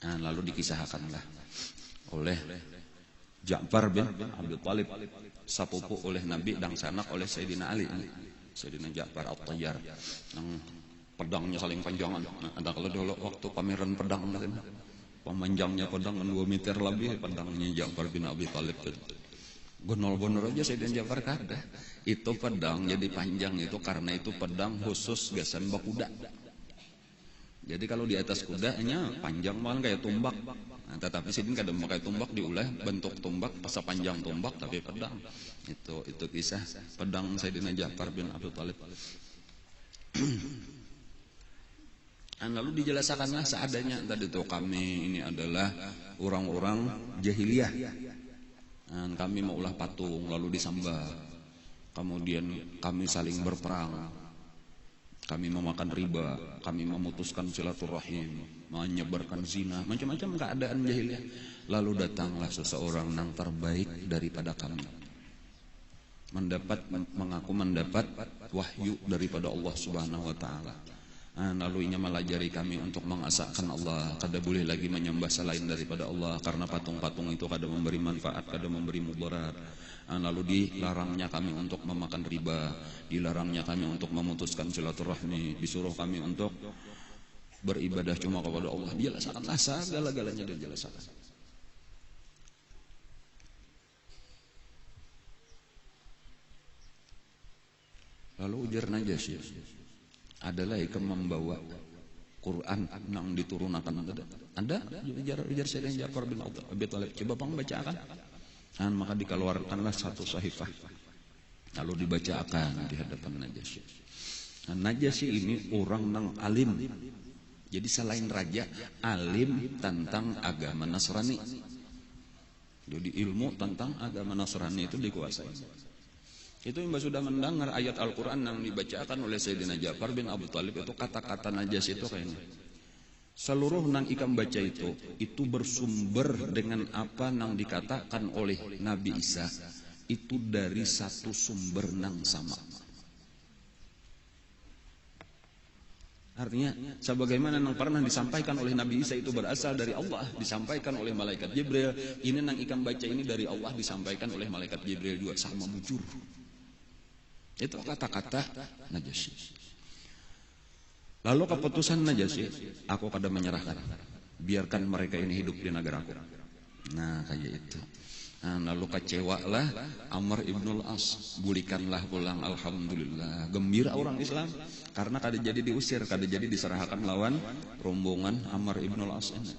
Nah, lalu dikisahkanlah oleh Ja'far bin Abi Thalib, sapupu oleh Nabi dan sanak oleh Sayyidina Ali. Sayyidina Ja'far At-Tayyar yang pedangnya saling panjangan. Ada kalau dulu waktu pameran pedang pemanjangnya pedang 2 meter lebih pedangnya Ja'far bin Abi Thalib. Gonol-gonol aja Sayyidina Ja'far kada. Itu pedang jadi panjang itu karena itu pedang khusus gasan bakuda. Jadi kalau di atas kudanya panjang banget kayak tumbak. Nah, tetapi sidin kada pakai tumbak, diulah bentuk tumbak pas panjang tumbak tapi pedang. Itu kisah pedang Sayyidina Ja'far bin Abi Thalib. Dan lalu dijelaskanlah seadanya tadi tuh, kami ini adalah orang-orang jahiliyah. Dan kami maulah patung lalu disembah. Kemudian kami saling berperang. Kami memakan riba, kami memutuskan silaturahim, menyebarkan zina, macam-macam keadaan jahiliyah. Lalu datanglah seseorang yang terbaik daripada kami. Mengaku mendapat wahyu daripada Allah Subhanahu wa taala. Lalu ia melajari kami untuk mengasahkan Allah, kada boleh lagi menyembah selain daripada Allah karena patung-patung itu kada memberi manfaat, kada memberi mudarat. Lalu dilarangnya kami untuk memakan riba, dilarangnya kami untuk memutuskan silaturahmi, disuruh kami untuk beribadah cuma kepada Allah. Jelaskanlah segala-galanya, dia jelaskan. Lalu ujar Najasyi, adalah ikam membawa Quran yang diturunkan ada ujar Sayyidina Ja'far bin Abi Thalib, coba pang bacakan. Dan maka dikeluarkanlah satu sahifah lalu dibacakan di hadapan Najasyi. Nah, Najasyi ini orang yang alim, jadi selain raja alim tentang agama Nasrani. Jadi ilmu tentang agama Nasrani itu dikuasai. Itu yang sudah mendengar ayat Al-Quran yang dibacakan oleh Sayyidina Ja'far bin Abi Thalib, itu kata-kata Najasyi itu kayaknya seluruh nang ikam baca itu bersumber dengan apa nang dikatakan oleh Nabi Isa, itu dari satu sumber nang sama. Artinya sebagaimana yang pernah disampaikan oleh Nabi Isa itu berasal dari Allah, disampaikan oleh malaikat Jibril. Ini nang ikam baca ini dari Allah, disampaikan oleh malaikat Jibril juga, sama bujur. Itu kata-kata Najasyi. Lalu keputusan Najasyi, aku kada menyerahkan, biarkan mereka ini hidup di negaraku. Nah kayak itu. Nah, lalu kecewalah Amr ibn al-As, bulikanlah pulang, alhamdulillah, gembira orang Islam karena kada jadi diusir, kada jadi diserahkan lawan rombongan Amr ibn al-As ini.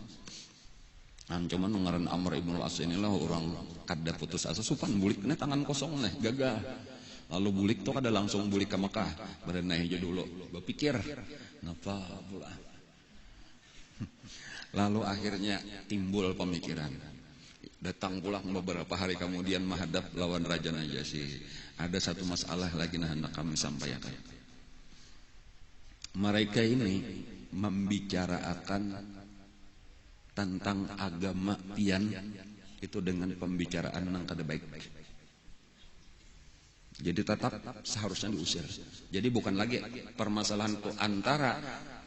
Nah, cuman ngaran Amr ibn al-As inilah orang kada putus asa, supan bulik nih tangan kosong nih, gagah. Lalu bulik tuh kada langsung bulik ke Mekah, berenai aja dulu, berpikir, ngapa pula. Lalu akhirnya timbul pemikiran. Datang pulang beberapa hari kemudian menghadap lawan Raja Najasyi. Ada satu masalah lagi yang hendak kami sampaikan. Mereka ini membicarakan tentang agama pian itu dengan pembicaraan yang kada baik. Jadi tetap seharusnya diusir. Jadi bukan lagi permasalahan antara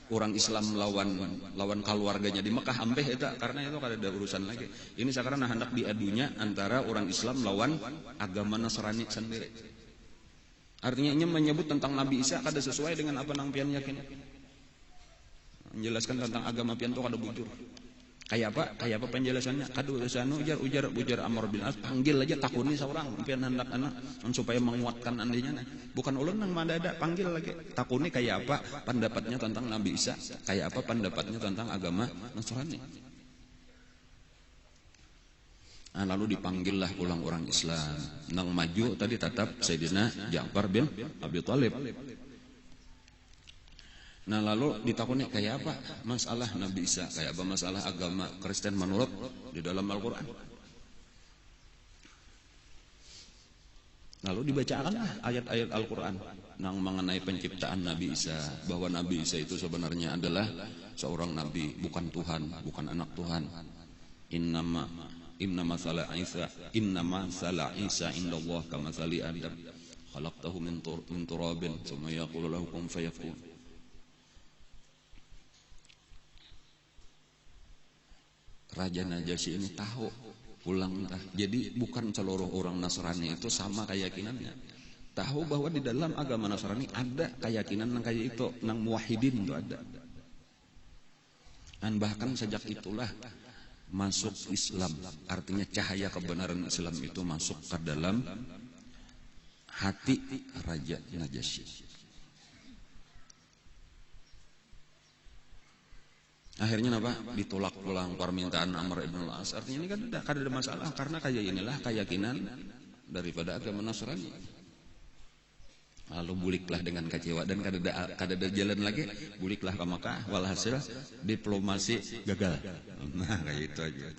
orang Islam lawan keluarganya di Mekah ambeh itu, karena itu kada ada urusan lagi. Ini sekarang hendak diadunya antara orang Islam lawan agama Nasrani sendiri. Artinya ini menyebut tentang Nabi Isa kada sesuai dengan apa nang pian yakin. Menjelaskan tentang agama pian itu kada bujur. Kayak apa penjelasannya? Kadu ujar Amr bin As, panggil aja takuni seorang pian hendak anak supaya menguatkan andinya. Bukan ulun nang mandada, panggil lagi. Takuni kayak apa pendapatnya tentang Nabi Isa? Kayak apa pendapatnya tentang agama Nasrani? Nah, lalu dipanggillah ulang orang Islam. Nang maju tadi tetap Sayyidina Ja'far bin Abi Thalib. Nah lalu ditakuni kayak apa masalah Nabi Isa, kayak apa masalah agama Kristen menurut di dalam Al-Quran. Lalu dibacakanlah ayat-ayat Al-Quran yang mengenai penciptaan Nabi Isa, bahwa Nabi Isa itu sebenarnya adalah seorang Nabi, bukan Tuhan, bukan anak Tuhan. Innama sala Isa indallah kama sali Adam khalaqtahu min turabin tsumma yaqulu lahu kun fayakun. Raja Najasyi ini tahu pulang dah. Jadi bukan seluruh orang Nasrani itu sama keyakinannya. Tahu bahwa di dalam agama Nasrani ada keyakinan yang kayak itu, nang muwahhidin itu ada. Dan bahkan sejak itulah masuk Islam. Artinya cahaya kebenaran Islam itu masuk ke dalam hati Raja Najasyi. Akhirnya apa? Ditolak pulang permintaan Amr ibn al-As. Artinya ini kan kada ada masalah, karena kayak inilah keyakinan daripada agama Nasrani. Lalu buliklah dengan kecewa dan kada ada jalan lagi, buliklah ke Makkah, walhasil diplomasi gagal. Nah kayak itu aja.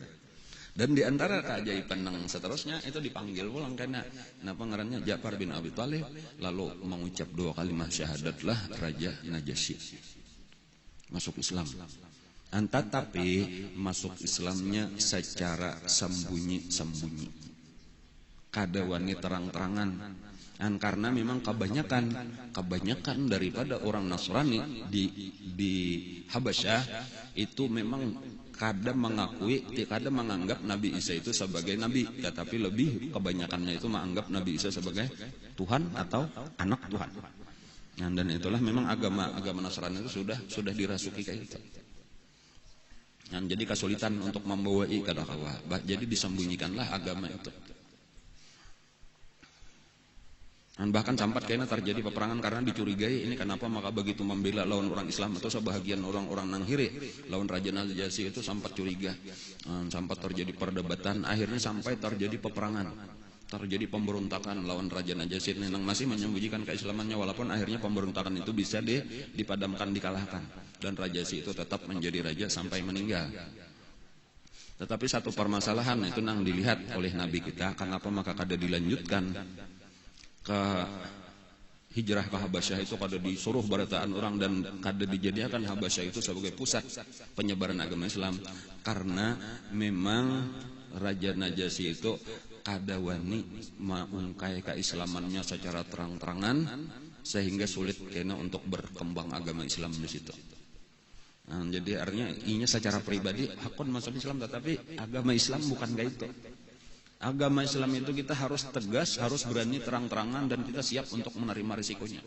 Dan di antara keajaiban yang seterusnya itu dipanggil pulang karena ngarannya Ja'far bin Abi Thalib, lalu mengucap 2 kalimat syahadatlah Raja Najasyi masuk Islam. Tetapi masuk Islamnya secara sembunyi-sembunyi, kada wani terang-terangan. Karena memang kebanyakan daripada orang Nasrani di Habasyah itu memang kada menganggap Nabi Isa itu sebagai nabi, tetapi lebih kebanyakannya itu menganggap Nabi Isa sebagai Tuhan atau anak Tuhan. Dan itulah memang agama Nasrani itu sudah dirasuki kayak gitu. Jadi kesulitan untuk membawa kata-kata. Jadi disembunyikanlah agama itu. Dan bahkan sempat kayaknya terjadi peperangan karena dicurigai ini kenapa maka begitu membela lawan orang Islam atau sebahagian orang-orang Nanghiri lawan Raja Najasyi itu sempat curiga. Sempat terjadi perdebatan, akhirnya sampai terjadi peperangan. Terjadi pemberontakan lawan Raja Najasyi yang masih menyembunyikan keislamannya, walaupun akhirnya pemberontakan itu bisa dipadamkan, dikalahkan, dan Najasyi itu tetap menjadi raja sampai meninggal. Tetapi satu permasalahan itu yang dilihat oleh Nabi kita, kenapa maka kada dilanjutkan ke hijrah ke Habasyah itu, kada disuruh barataan orang dan kada dijadikan Habasyah itu sebagai pusat penyebaran agama Islam, karena memang Raja Najasyi itu kada wani mengungkai keislamannya secara terang-terangan, sehingga sulit kena untuk berkembang agama Islam di situ. Nah, jadi artinya inya secara pribadi hakun masuk Islam, tetapi agama Islam bukan kayak itu. Agama Islam itu kita harus tegas, harus berani terang-terangan, dan kita siap untuk menerima risikonya.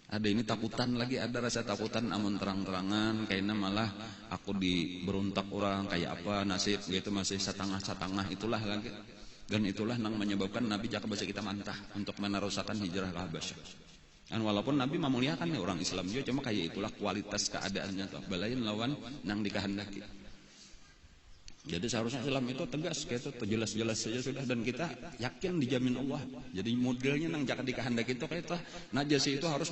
Ada ini takutan lagi, ada rasa takutan amun terang-terangan kayaknya malah aku diberontak orang kayak apa nasib gitu, masih setengah-setengah itulah lagi. Dan itulah yang menyebabkan Nabi jaka bahasa kita mantah untuk menerusakan hijrah ke Habasyah. Dan walaupun Nabi memuliakan nih orang Islam juga, cuma kayak itulah kualitas keadaannya tuh, balain lawan nang dikehendaki. Jadi seharusnya Islam itu tegas, kayak itu jelas-jelas saja sudah, dan kita yakin dijamin Allah. Jadi modelnya nang jaka dikehendaki itu kayak itu, Najasyi itu harus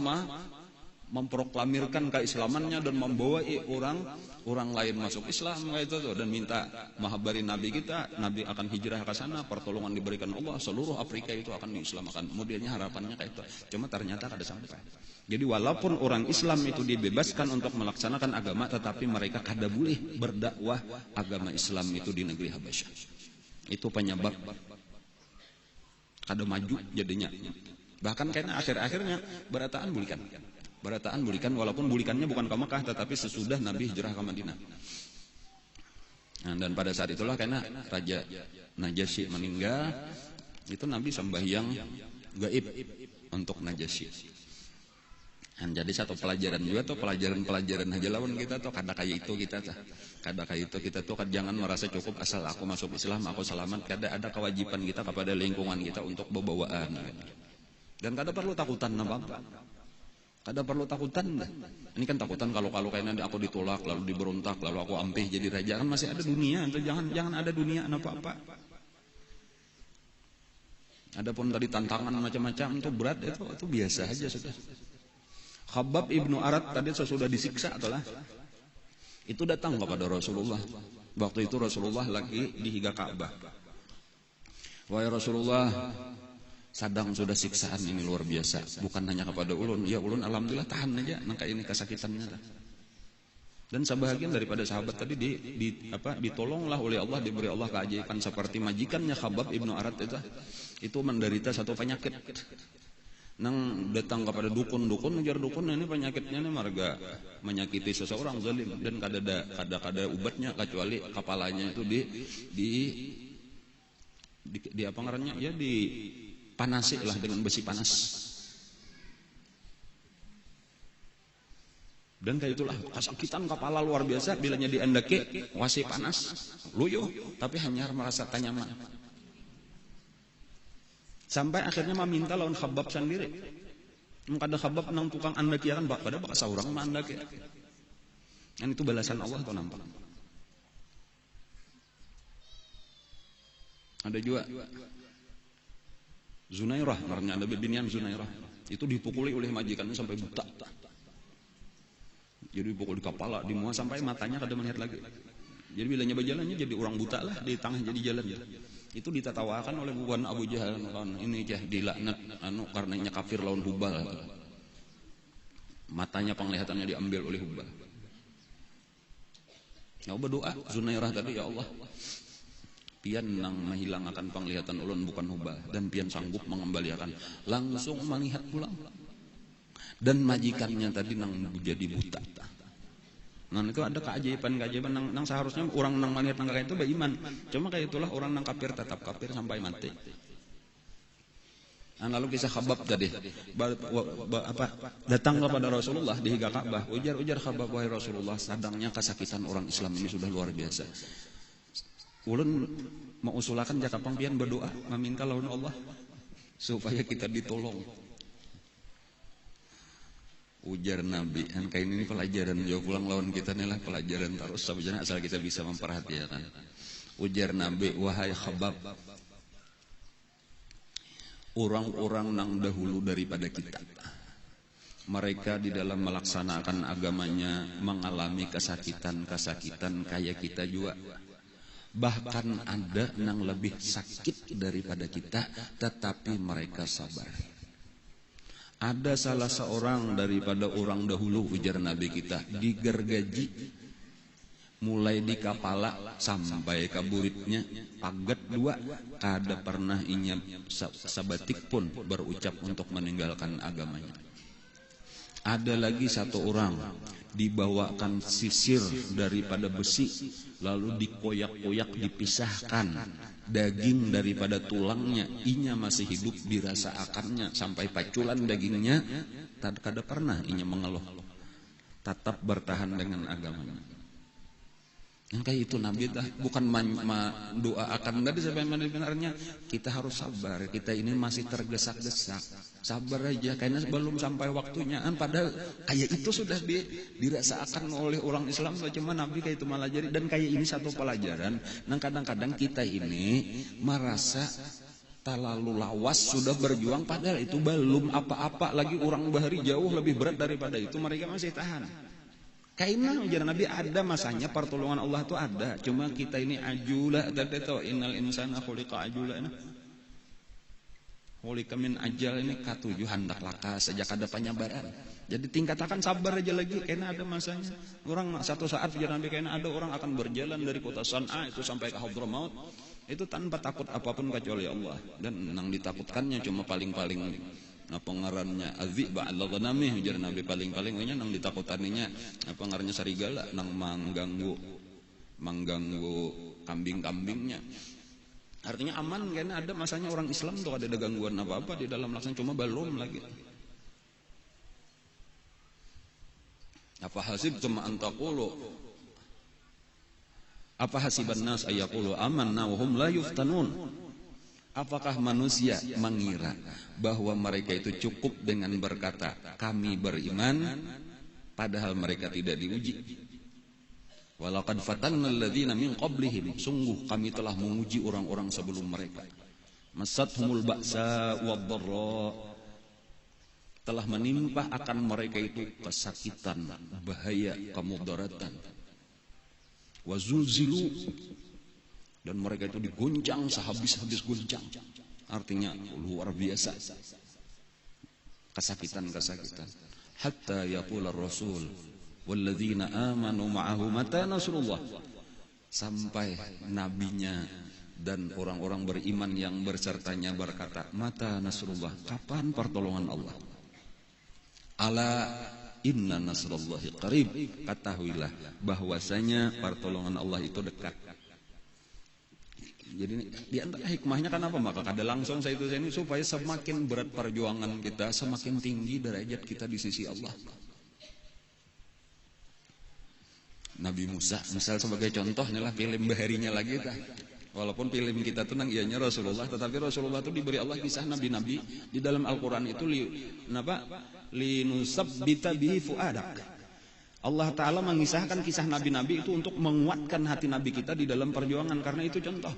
memproklamirkan keislamannya dan membawa orang lain masuk Islam kayak itu tuh, dan minta menghabari Nabi kita, Nabi akan hijrah ke sana, pertolongan diberikan Allah, seluruh Afrika itu akan diislamkan. Modelnya harapannya kayak itu. Cuma ternyata kada sampai. Jadi walaupun orang Islam itu dibebaskan untuk melaksanakan agama, tetapi mereka kada boleh berdakwah agama Islam itu di negeri Habasyah. Itu penyebab kada maju jadinya. Bahkan karena akhir-akhirnya berataan bulikan walaupun bulikannya bukan ke Mekah tetapi sesudah Nabi hijrah ke Madinah. Nah, dan pada saat itulah karena Raja Najasyi meninggal, itu Nabi sembahyang gaib untuk Najasyi. Dan jadi satu pelajaran juga tuh, pelajaran aja lawan kita tuh kada kayak itu kita tuh jangan merasa cukup asal aku masuk Islam aku selamat. Kada ada kewajiban kita kepada lingkungan kita untuk bebawaan. Dan kada perlu takutan apa-apa. Kada perlu takutan. Ini kan takutan kalau kayaknya aku ditolak lalu diberontak lalu aku ampih jadi raja, kan masih ada dunia. Itu jangan ada dunia apa-apa. Adapun tadi tantangan macam-macam itu berat, itu biasa aja sudah. Khabbab ibnu Arat tadi sesudah disiksa itulah, itu datang kepada Rasulullah. Waktu itu Rasulullah lagi di higa Ka'bah. Wahai Rasulullah, sadang sudah siksaan ini luar biasa. Bukan hanya kepada ulun, ya ulun alhamdulillah tahan aja nangka ini kesakitannya. Dan sebahagian daripada sahabat tadi ditolonglah oleh Allah, diberi Allah keajaiban seperti majikannya Khabbab ibnu Arat itu menderita satu penyakit. Nang datang kepada dukun ujar dukun, ini penyakitnya ini marga menyakiti seseorang zalim dan kada ubatnya kecuali kepalanya itu di apa ngarannya ya, dipanasi lah dengan besi panas. Dan kayak itulah kesakitan kepala luar biasa bilanya diandaki wasi panas luyuh tapi hanya merasa nyaman. Sampai akhirnya meminta lawan Khabbab sendiri. Kada Khabbab nang tukang andaki kan pada bakal saurang mah andaki. Dan itu balasan Allah tuh nampak. Ada juga Zunairah, namanya ada binian Zunairah. Itu dipukuli oleh majikannya sampai buta. Jadi dipukul di kepala, di muka sampai matanya kada melihat lagi. Jadi bilanya berjalannya jadi orang buta lah, di tengah jadi jalan. Itu ditatawakan oleh bukan Abu Jahal, kan ini dilaknat karenanya kafir lawan Hubal. Matanya penglihatannya diambil oleh Hubal. Ya berdoa Zunairah tadi, ya Allah, pian nang menghilangkan penglihatan ulun bukan Hubal, dan pian sanggup mengembalikan. Langsung melihat pulang. Dan majikannya tadi nang jadi buta. Nah itu ada keajaiban nang seharusnya orang nang melihat nang kayak itu beriman. Cuma kayak itulah orang nang kafir tetap kafir sampai mati. Nah, lalu kisah Khabbab tadi datang kepada Rasulullah di higa Ka'bah. Ujar Khabbab, wahai Rasulullah, sadangnya kesakitan orang Islam ini sudah luar biasa. Ulun mau usulakan jaka pangpian berdoa meminta lawan Allah supaya kita ditolong. Ujar Nabi, kan kain ini pelajaran jauh pulang lawan kita nih lah pelajaran terus sebenarnya asal kita bisa memperhatikan. Ujar Nabi, wahai Khabbab, orang-orang nang dahulu daripada kita, mereka di dalam melaksanakan agamanya mengalami kesakitan kayak kita juga. Bahkan ada nang lebih sakit daripada kita, tetapi mereka sabar. Ada salah seorang daripada orang dahulu, ujar Nabi kita, digergaji mulai di kepala sampai ke buritnya pagat dua, kada pernah inya sabatik pun berucap untuk meninggalkan agamanya. Ada lagi satu orang dibawakan sisir daripada besi, lalu dikoyak-koyak dipisahkan daging daripada tulangnya, inya masih hidup dirasa akannya sampai paculan dagingnya, kada pernah inya mengeluh, tetap bertahan dengan agamanya. Yang kayak itu Nabi dah bukan doa akan tadi sebenarnya kita harus sabar. Kita ini masih tergesa-gesa, sabar aja karena belum sampai waktunya. Padahal kayak itu sudah dirasakan oleh orang Islam, cuma Nabi kayak itu malah jadi. Dan kayak ini satu pelajaran. Nah kadang-kadang kita ini merasa terlalu lawas sudah berjuang, padahal itu belum apa-apa lagi. Orang bahari jauh lebih berat daripada itu, mereka masih tahan. Kayaknya ujar Nabi ada masanya pertolongan Allah itu ada, cuma kita ini ajula, tadi tahu innal insana khuliqa ajula, khuliqa min ajal, ini katujuh hendak laka sejak ada penyabaran. Jadi tingkatkan sabar aja lagi, karena ada masanya. Orang satu saat ujar Nabi kayaknya ada orang akan berjalan dari kota San'a itu sampai ke Hadramaut itu tanpa takut apapun kecuali Allah, dan yang ditakutkannya cuma paling-paling Nah pengarannya adziba ala ghanami ujar Nabi paling-paling nya nang ditakutaninya apa ngarannya sarigala nang mengganggu kambing-kambingnya. Artinya aman karena ada masanya orang Islam tuh ada gangguan apa-apa di dalam laksan cuma belum lagi. Apa hasibtum an taqulu apa hasiban nas ayaqulu amanna wa hum la yuftanun. Apakah manusia mengira bahwa mereka itu cukup dengan berkata kami beriman padahal mereka tidak diuji? Walaqad fatanna alladzina min qablihim, sungguh kami telah menguji orang-orang sebelum mereka. Masathumul ba'sa wad-dharra, telah menimpa akan mereka itu kesakitan, bahaya, kemudaratan. Wa zulzilu, dan mereka itu diguncang sehabis-habis guncang. Artinya luar biasa kesakitan. Hatta yaqula ar-rasul walladzina amanu ma'ahu mata nasrullah, sampai nabinya dan orang-orang beriman yang bersertanya berkata mata nasrullah, kapan pertolongan Allah? Ala inna nasrullahi qarib, ketahuilah bahwasanya pertolongan Allah itu dekat. Jadi di antara hikmahnya kan apa? Maka kada langsung saya itu ini supaya semakin berat perjuangan kita, semakin tinggi derajat kita di sisi Allah. Nabi Musa misal sebagai contoh inilah film baharinya lagi dah. Walaupun film kita tuh nang ianya Rasulullah, tetapi Rasulullah itu diberi Allah kisah nabi-nabi di dalam Al-Qur'an itu linusabbita bihi fuadak. Allah Ta'ala mengisahkan kisah nabi-nabi itu untuk menguatkan hati nabi kita di dalam perjuangan, karena itu contoh.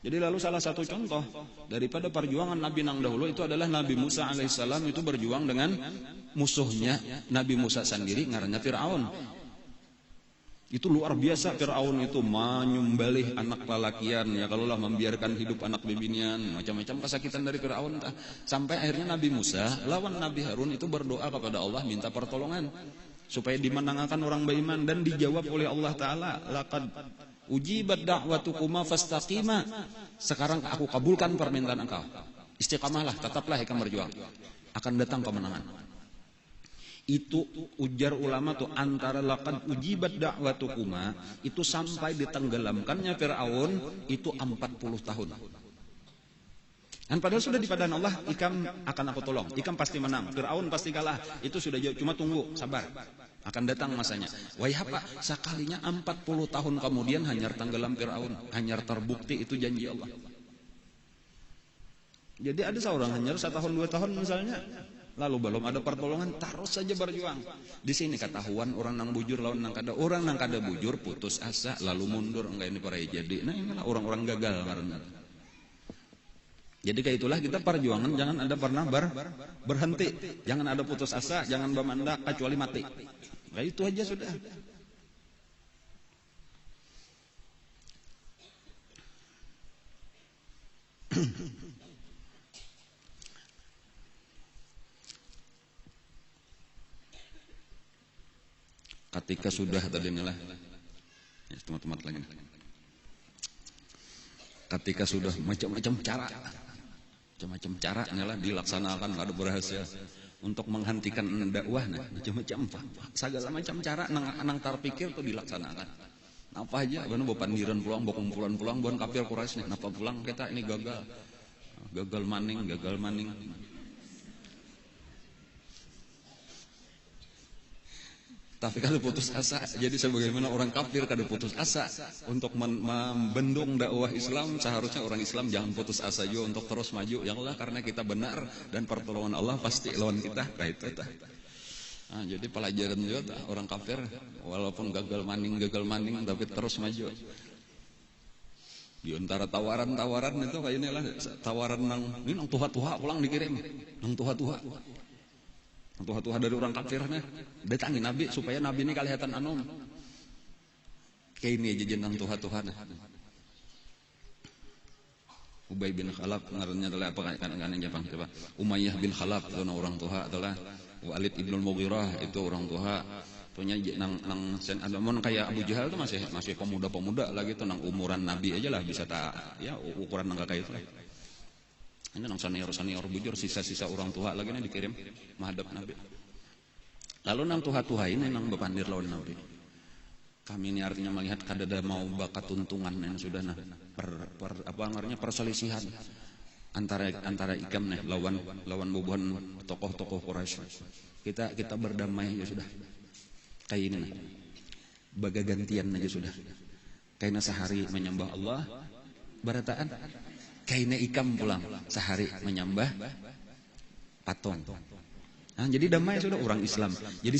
Jadi lalu salah satu contoh daripada perjuangan nabi nang dahulu itu adalah Nabi Musa alaihissalam itu berjuang dengan musuhnya Nabi Musa sendiri ngarannya Fir'aun. Itu luar biasa, Fir'aun itu menyembelih anak lalakian, ya kalaulah membiarkan hidup anak bibinian, macam-macam kesakitan dari Fir'aun. Sampai akhirnya Nabi Musa lawan Nabi Harun itu berdoa kepada Allah minta pertolongan supaya dimenangkan orang beriman, dan dijawab oleh Allah Ta'ala, laqad ujibat da'watukuma fastaqima, sekarang aku kabulkan permintaan engkau, istiqamahlah, tetaplah ikam berjuang, akan datang kemenangan. Itu ujar ulama tuh antara laqad ujibat da'watukuma itu sampai ditenggelamkannya Fir'aun itu 40 tahun. Dan padahal sudah di padang Allah, ikam akan aku tolong, ikam pasti menang, Fir'aun pasti kalah, itu sudah jauh, cuma tunggu, sabar, akan datang masanya. Wah apa, sekalinya 40 tahun kemudian hanyar tenggelam Fir'aun, hanyar terbukti itu janji Allah. Jadi ada seorang hanyar 1 tahun 2 tahun misalnya, lalu belum ada pertolongan, terus saja berjuang. Di sini ketahuan orang nang bujur lawan nang kada, orang nang kada bujur putus asa lalu mundur, enggak ini para jadi. Nah inilah orang-orang gagal karena. Jadi kayak itulah kita perjuangan, jangan ada pernah berhenti, jangan ada putus asa, jangan bermandak kecuali mati. Nah itu aja sudah. Ketika sudah tadi inilah, ya, teman-teman lagi. Ketika sudah macam-macam cara inilah dilaksanakan, ada berhasil untuk menghentikan dakwah, nah, macam-macam segala macam cara nang terpikir tuh dilaksanakan. Apa aja, benar pandiran pulang, kumpulan pulang, bukan kafir Quraisy nih, napa pulang kita ini gagal maning. Tapi kada putus asa. Jadi sebagaimana orang kafir kada putus asa untuk membendung dakwah Islam, seharusnya orang Islam jangan putus asa juga untuk terus maju. Ya Allah, karena kita benar dan pertolongan Allah pasti lawan kita. Kayak itu. Nah, jadi pelajaran juga orang kafir walaupun gagal maning tapi terus maju. Di antara tawaran-tawaran itu kayak inilah tawaran nang tuha-tuha pulang dikirim. Nang tuha-tuha dari orang kafirnya datangi Nabi supaya Nabi ini kelihatan anom. Kayak ini aja jenang tuha-tuha. Ubay bin Khalaf ngarannya adalah apa kan Jepang coba. Umayyah bin Khalaf itu orang tuha adalah Walid ibn Mughirah itu orang tuha. Punya nang adamon kayak Abu Jahal itu masih pemuda-pemuda lagi tuh nang umuran Nabi aja lah bisa tak ya ukuran nang kayak itu. Ini nang senior bujur, sisa-sisa orang tua lagi nih dikirim menghadap Nabi. Lalu nang tuha-tuha ini nang bepandir lawan Nabi. Kami ini artinya melihat kadada mau bakat tuntungan yang sudah nah perselisihan antara Ikam nih lawan bubuhan tokoh-tokoh Quraisy. Kita berdamai ya sudah. Kayak ini nih. Baga gantian aja sudah. Kayaknya sehari menyembah Allah, barataan. Kayaknya Ikam pulang sehari menyembah patung. Nah, jadi damai sudah orang Islam. Jadi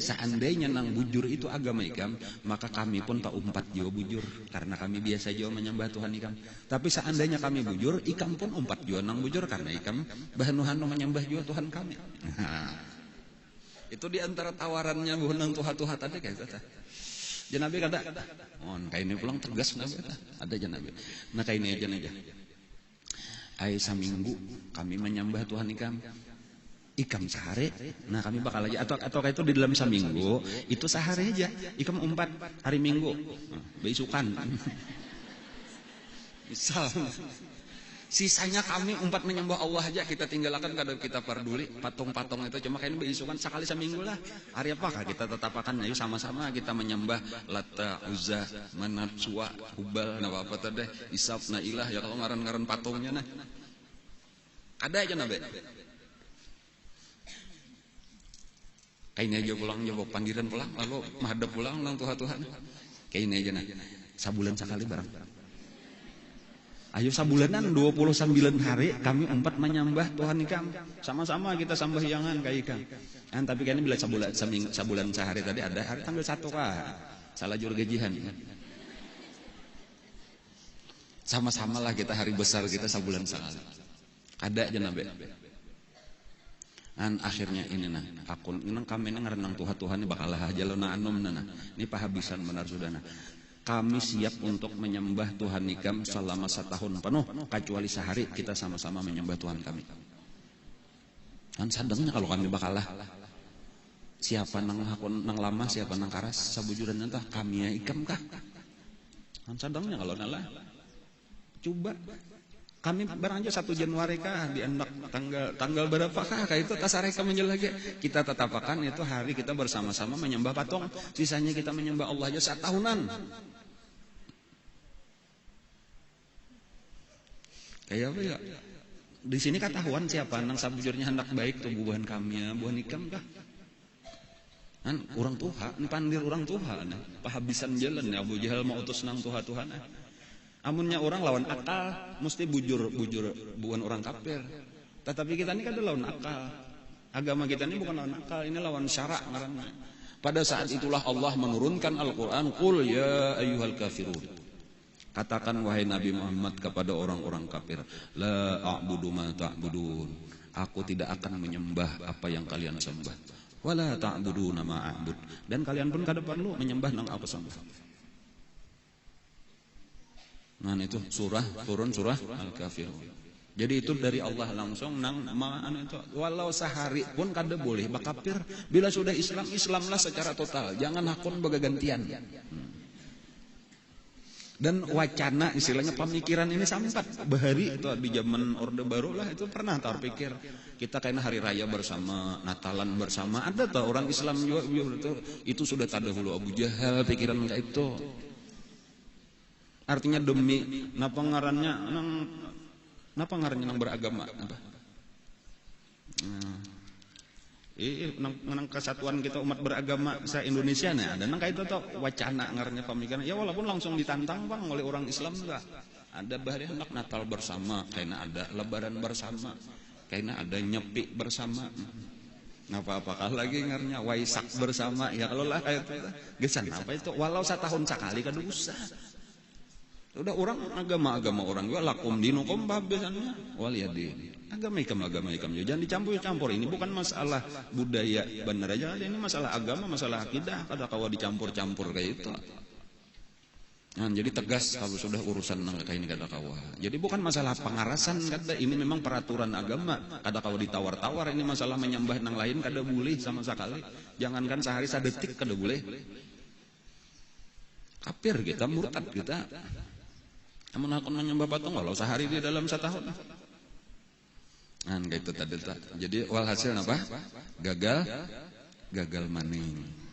seandainya nang bujur itu agama Ikam, maka kami pun tak umpat jo bujur karena kami biasa jo menyembah Tuhan Ikam. Tapi seandainya kami bujur, Ikam pun umpat jo nang bujur karena Ikam bahanuhanu menyembah jo Tuhan kami. Nah, itu diantara tawarannya bukan nang tuha-tuha tadi kayak gitu. Janabi kata, kayak ini pulang tegas Nabi kata. Ada Janabi. Nah kayak ini aja. Ai saminggu kami menyembah Tuhan Ikam sehari. Nah kami bakal aja atau kayak itu di dalam saminggu itu sehari aja. Ikam umpat hari Minggu. Beisukan. Misal. Sisanya kami umpat menyembah Allah aja, kita tinggalkan kadang kita peduli patung-patung itu cuma kayaknya beisukan sekali seminggu lah. Hari apakah kita tetap akan ayo sama-sama kita menyembah Lata, Uzza, Manat, Suwa, Hubal, nah apa tadi Isaf, Nailah ya kalau ngaran-ngaran patungnya nah. Ada aja nabe. Kayaknya aja pulang jawab panggilan pulang lalu menghadap pulang nang Tuhan. Kayaknya aja nah. Sabulan sekali barang. Ayo sabulanan 29 hari kami umpat menyembah Tuhan Ikam. Sama-sama kita sembahyangan kayak Ikam. Tapi kan bila sabulan sehari tadi ada hari tanggal 1 kah. Salah jur gajian. Sama-sama lah kita hari besar kita sabulan sekali. Ada aja nabe. Akhirnya ini nah akun nang kami ngarenang Tuhan ini bakal aja lo na anom nah. Ini pahabisan benar sudah nah. Kami siap untuk menyembah Tuhan Ikam selama 1 tahun penuh, kecuali sehari kita sama-sama menyembah Tuhan kami. Kan sadengnya kalau kami bakalah. Siapa nang lama, siapa nang karas, sabujuran entah kami ya Ikam kah? Kan sadengnya kalau nalah. Coba kami barang aja 1 Januari kah diendak tanggal berapa kah kayak itu tasareka menjelage kita tetap akan itu hari kita bersama-sama menyembah patung, sisanya kita menyembah Allah aja 1 tahunan. Kayak apa ya? Di sini ketahuan siapa nang sabujurnya hendak baik tuh buhan kami ya, buhan Ikam kah? Kan orang tuha, ini pandir orang tuha nah. Pahabisan jalan ya Abu Jahal mau utus nang tuha-tuhan. Amunnya orang lawan akal, mesti bujur bukan orang kafir. Tetapi kita ini kan lawan akal. Agama kita ini bukan lawan akal, ini lawan syara ngaranna. Pada saat itulah Allah menurunkan Al-Qur'an, "Qul ya ayyuhal kafirun." Katakan wahai Nabi Muhammad kepada orang-orang kafir, "La a'budu ma ta'budun." Aku tidak akan menyembah apa yang kalian sembah. Wala ta'buduna ma a'bud. Dan kalian pun kada perlu menyembah nang apa sembah. Nah itu turun surah Al-Kafirun. Jadi itu dari Allah langsung nang itu walau sehari pun kada boleh bakapir. Bila sudah Islamlah secara total. Jangan hakun bagagantian. Dan wacana istilahnya pemikiran ini sampat bahari itu di zaman Orde Baru lah itu pernah terpikir kita kayaknya hari raya bersama, Natalan bersama, ada tuh orang Islam juga itu sudah tadahulu Abu Jahal pikiran kayak itu. Artinya demi napa ngarannya nang beragama apa? Nang kesatuan kita umat beragama se Indonesia nih ada nang kayak itu tuh wacana ngarannya pemikiran ya walaupun langsung ditantang Bang oleh orang Islam enggak ada bahari hendak Natal bersama kayaknya ada Lebaran bersama kayaknya ada Nyepi bersama apakah lagi ngarannya Waisak bersama ya kalau lah kayak itu gesan apa itu walau 1 tahun sekali kada usah. Udah orang agama orang juga lakum dinukum babesannya waliyadin. Agama ikam jangan dicampur-campur. Ini bukan masalah budaya benar aja, ini masalah agama, masalah akidah. Kada kawa dicampur-campur kayak itu. Nah, jadi tegas kalau sudah urusan kayak ini kada kawa. Jadi bukan masalah pengarasan kada, ini memang peraturan agama. Kada kawa ditawar-tawar, ini masalah menyembah nang lain kada boleh sama sekali. Jangankan sehari sadetik kada boleh. Kafir kita, murtad kita. Namun aku menyembah patung walau sehari di dalam 1 tahun. Kan gitu tadi. Jadi walhasil apa? Gagal maning.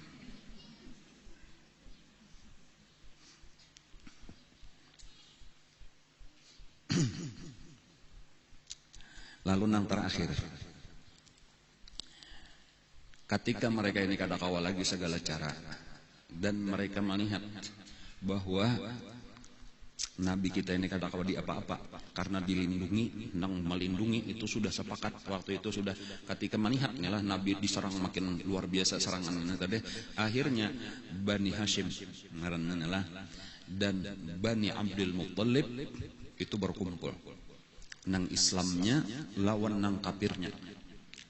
Lalu nang terakhir, ketika mereka ini kada kawal lagi segala cara, dan mereka melihat bahwa Nabi kita ini kada kawal di apa-apa karena dilindungi, nang melindungi itu sudah sepakat waktu itu sudah. Ketika melihat lah Nabi diserang makin luar biasa serangannya tadi, akhirnya Bani Hashim ngaranna lah dan Bani Abdul Muttalib itu berkumpul. Nang Islamnya lawan nang kafirnya.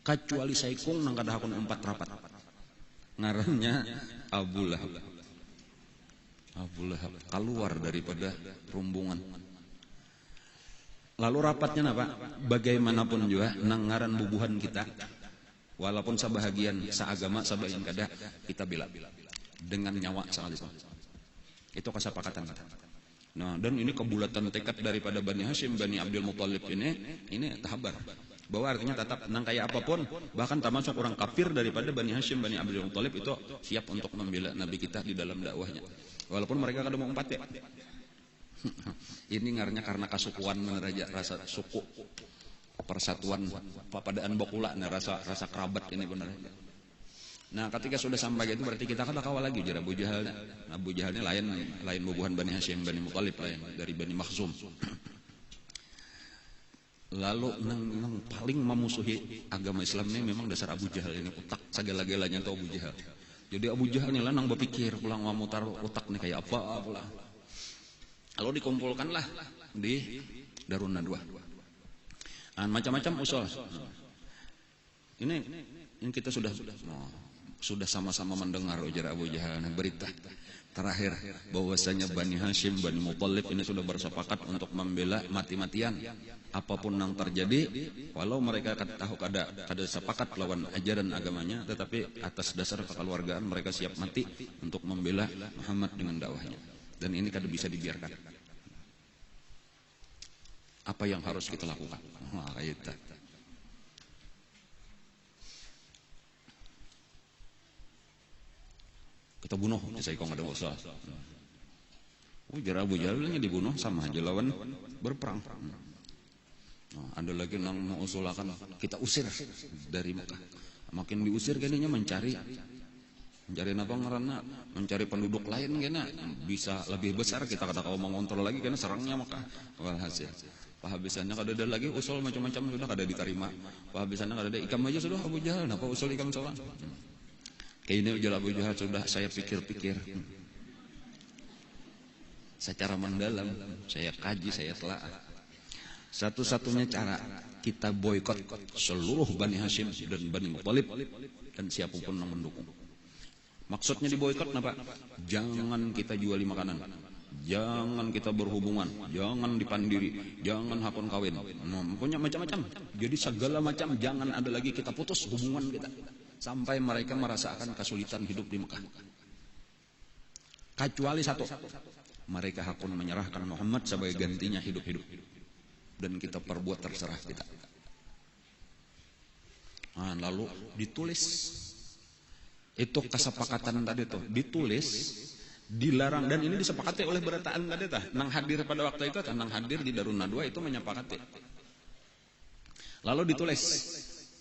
Kecuali Saikung nang kada hakun 4 rapat. Ngarannya Abu Lahab. Abu Lahab keluar daripada rombongan. Lalu rapatnya apa? Bagaimanapun juga nang ngaran bubuhan kita, walaupun sebahagian seagama sebagian kada, kita bela dengan nyawa sekalipun. Itu kesepakatan kita. Nah, dan ini kebulatan tekad daripada Bani Hashim, Bani Abdul Muttalib ini tahabar. Bahwa artinya tetap nang kayak apapun, bahkan termasuk orang kafir daripada Bani Hashim, Bani Abdul Muttalib itu siap untuk membela Nabi kita di dalam dakwahnya. Walaupun mereka kada mau empat ya. Ini ngarnya karena kasukuan meneraja rasa suku, persatuan, papadaan bakula, nah rasa kerabat ini benar. Nah, ketika sudah sampai itu berarti kita kada kawal lagi jar Abu Jahal. Abu Jahalnya lain bubuhan Bani Hashim, Bani Muttalib lain dari Bani Makhzum. Lalu nang paling memusuhi agama Islam ini memang dasar Abu Jahal ini, utak segala-galanya itu Abu Jahal. Jadi Abu Jahal ini lah nang berpikir pulang memutar otak nih kayak apa pula. Lalu dikumpulkanlah di Darun Nadwa. Macam-macam usul. Ini kita sudah sama-sama mendengar ujar Abu Jahal berita terakhir bahwasanya Bani Hashim, Bani Muttalib ini sudah bersepakat untuk membela mati-matian apapun yang terjadi, walau mereka tahu kada sepakat lawan ajaran agamanya, tetapi atas dasar kekeluargaan mereka siap mati untuk membela Muhammad dengan dakwahnya. Dan ini kada bisa dibiarkan. Apa yang harus kita lakukan? Itu. Kita bunuh, saya kok ada usaha. Ujar Abu Jahalnya dibunuh sama aja lawan berperang. Ada lagi yang mengusulkan kita usir dari Mekah. Makin diusir kayaknya mencari apa ngaranna, mencari penduduk lain kayaknya bisa lebih besar, kita kada kau mengontrol lagi karena serangnya Mekah. Walhasil pahabisannya kada ada lagi usul macam-macam sudah kada diterima. Pahabisannya kada ada ikam aja sudah Abu Jahal, napa usul ikam soal? Kayaknya ujar Abu Jahal sudah saya pikir-pikir secara mendalam, saya kaji, saya telaah. Satu-satunya cara kita boikot seluruh Bani Hashim dan Bani Muttalib dan siapapun yang mendukung. Maksudnya diboikot apa? Jangan kita juali makanan, jangan kita berhubungan, jangan dipandiri, jangan hakun kawin, punya macam-macam. Jadi segala macam jangan ada lagi, kita putus hubungan kita sampai mereka merasakan kesulitan hidup di Mekah. Kecuali satu, mereka hakun menyerahkan Muhammad sebagai gantinya hidup-hidup. Dan kita perbuat terserah kita. Lalu ditulis. Itu kesepakatan tadi tuh. Ditulis, dilarang. Dan ini disepakati oleh berataan tadi tuh. Nang hadir pada waktu itu, nang hadir di Darun Nadwa itu menyepakati. Lalu ditulis.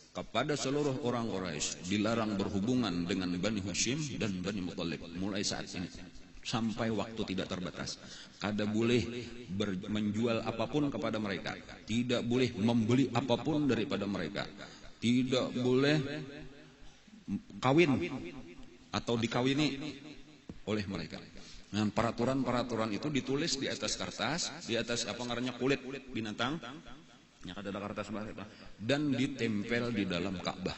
Kepada seluruh orang Quraisy dilarang berhubungan dengan Bani Hashim dan Bani Muttalib mulai saat ini sampai waktu tidak terbatas. Kada boleh menjual apapun kepada mereka, tidak boleh membeli apapun daripada mereka, tidak boleh kawin atau dikawini oleh mereka. Nah, peraturan-peraturan itu ditulis di atas kertas, di atas apa ngarannya kulit binatang. Yang ada kertas dan ditempel di dalam Ka'bah.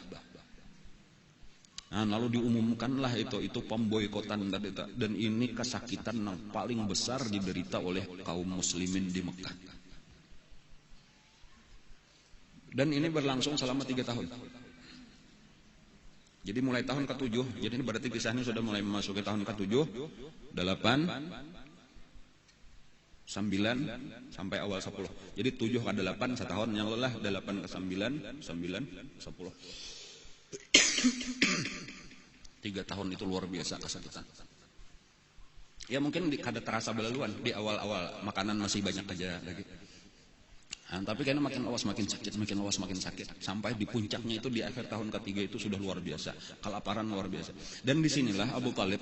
Nah, lalu diumumkanlah itu pemboikotan tadi, dan ini kesakitan yang paling besar diderita oleh kaum muslimin di Mekah. Dan ini berlangsung selama 3 tahun. Jadi mulai tahun ke-7, jadi ini berarti kisahnya sudah mulai memasuki tahun ke-7, 8, 9 sampai awal 10. Jadi 7 ke 8 setahun yang lelah, 8 ke 9, 9 10. 3 tahun itu luar biasa kesakitan. Ya mungkin kada terasa belaluan di awal-awal makanan masih banyak aja lagi. Nah, tapi karena makin awas makin sakit, makin awas makin sakit. Sampai di puncaknya itu di akhir tahun ketiga itu sudah luar biasa, kelaparan luar biasa. Dan disinilah Abu Talib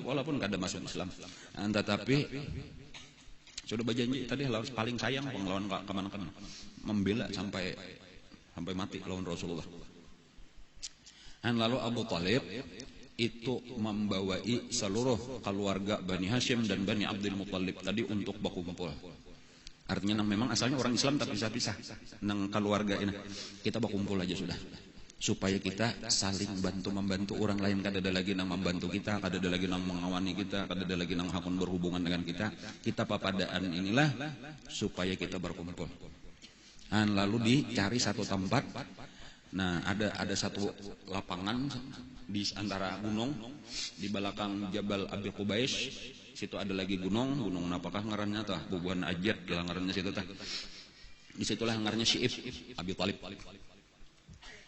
walaupun kada masuk Islam, tetapi sudah berjanji tadi harus paling sayang penglawan kemana-mana, membela sampai mati lawan Rasulullah. Dan lalu Abu Talib itu membawai seluruh keluarga Bani Hashim dan Bani Abdul Muttalib tadi untuk berkumpul. Artinya memang asalnya orang Islam tapi pisah-pisah. Nang keluarga ini kita berkumpul aja sudah. Supaya kita saling bantu-membantu orang lain. Kada ada lagi nang membantu kita, kada ada lagi nang mengawani kita, kada ada lagi nang hakun berhubungan dengan kita. Kita papadaan inilah supaya kita berkumpul. Dan lalu dicari satu tempat. Nah, ada satu lapangan di antara gunung di belakang Jabal Abi Qubais. Situ ada lagi gunung apakah ngarannya tah? Bubuhan Ajat lah ngarannya situ tah. Di situlah ngarannya Syi'ib Abi Talib.